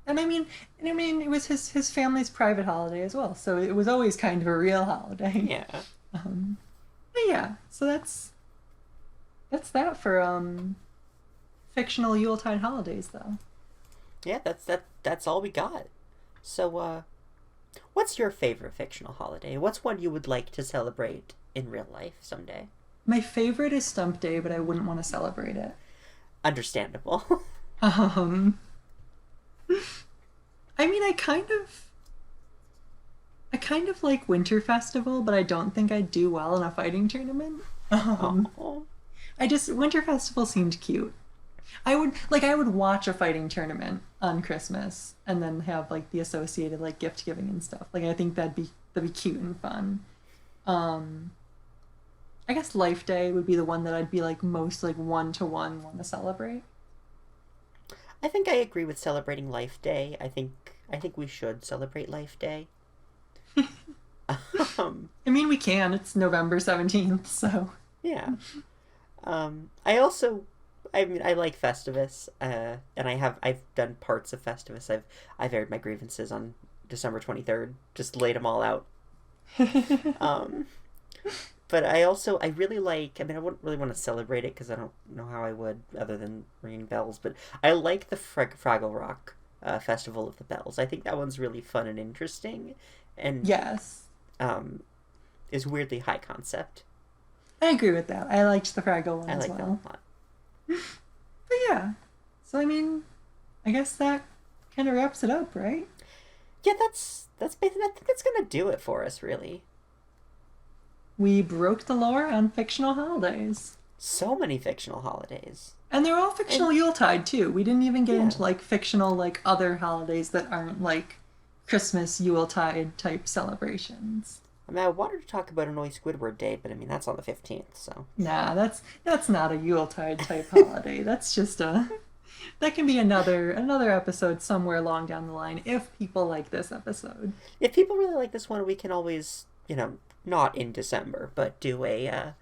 And I mean, it was his family's private holiday as well, so it was always kind of a real holiday. Yeah. But yeah, so that's that for fictional Yuletide holidays, though. Yeah, that's all we got. So, what's your favorite fictional holiday? What's one you would like to celebrate in real life someday? My favorite is Stump Day, but I wouldn't want to celebrate it. Understandable. I mean, I kind of like Winter Festival, but I don't think I'd do well in a fighting tournament. Winter Festival seemed cute. I would watch a fighting tournament on Christmas and then have like the associated like gift giving and stuff. Like I think that'd be cute and fun. Um I guess Life Day would be the one that I'd be like most like one to one want to celebrate. I think I agree with celebrating Life Day. I think we should celebrate Life Day. I mean, we can. It's November 17th, so. Yeah. I also, I mean, I like Festivus, and I've done parts of Festivus. I've aired my grievances on December 23rd, just laid them all out. Um, but I really like, I mean, I wouldn't really want to celebrate it because I don't know how I would other than ringing bells, but I like the Fraggle Rock Festival of the Bells. I think that one's really fun and interesting, and Yes. um, is weirdly high concept. I agree with that. I liked the Fraggle one I as like that well. a lot. But yeah. So, I mean, I guess that kind of wraps it up, right? Yeah, that's basically, I think that's gonna do it for us, really. We broke the lore on fictional holidays. So many fictional holidays. And they're all fictional Yuletide, too. We didn't even get Yeah. into, like, fictional, like, other holidays that aren't, like, Christmas Yuletide type celebrations. I mean, I wanted to talk about Annoy Squidward Day, but I mean, that's on the 15th, so. Nah, that's not a Yuletide type holiday. That's just that can be another episode somewhere along down the line if people like this episode. If people really like this one, we can always, not in December, but do a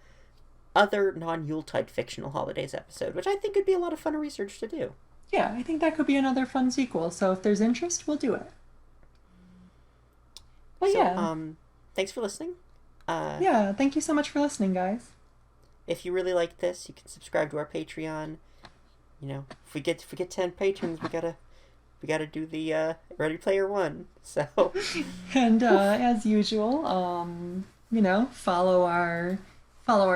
other non-Yuletide fictional holidays episode, which I think would be a lot of fun research to do. Yeah, I think that could be another fun sequel. So if there's interest, we'll do it. But So, yeah. thanks for listening. Yeah, thank you so much for listening, guys. If you really like this, you can subscribe to our Patreon. If we get 10 patrons, we gotta do the Ready Player One. So And as usual, follow our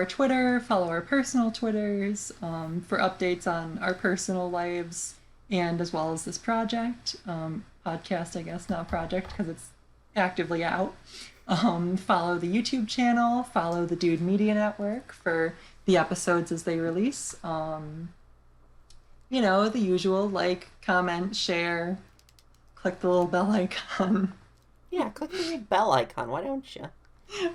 Twitter, follow our personal Twitters for updates on our personal lives and as well as this project. Podcast, I guess, not project because it's actively out. Follow the YouTube channel, follow the Dude Media Network for the episodes as they release. The usual, like, comment, share, click the little bell icon. yeah, click the big bell icon. Why don't you?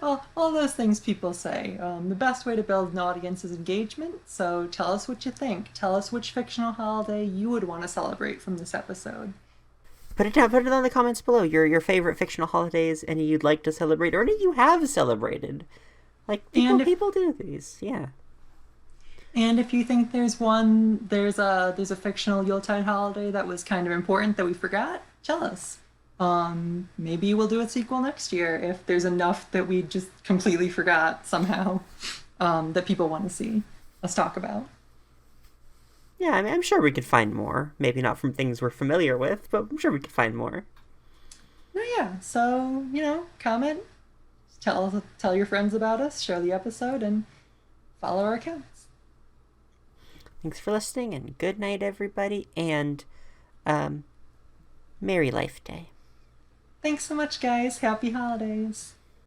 All those things people say. The best way to build an audience is engagement, so tell us what you think. Tell us which fictional holiday you would want to celebrate from this episode. Put it down. Put it in the comments below. Your favorite fictional holidays, any you'd like to celebrate, or any you have celebrated. Like people do these, yeah. And if you think there's a fictional Yuletide holiday that was kind of important that we forgot, tell us. Maybe we'll do a sequel next year if there's enough that we just completely forgot somehow that people want to see us talk about. Yeah, I mean, I'm sure we could find more. Maybe not from things we're familiar with, but I'm sure we could find more. Oh yeah, so comment, tell your friends about us, share the episode, and follow our accounts. Thanks for listening, and good night, everybody, and Merry Life Day. Thanks so much, guys. Happy holidays.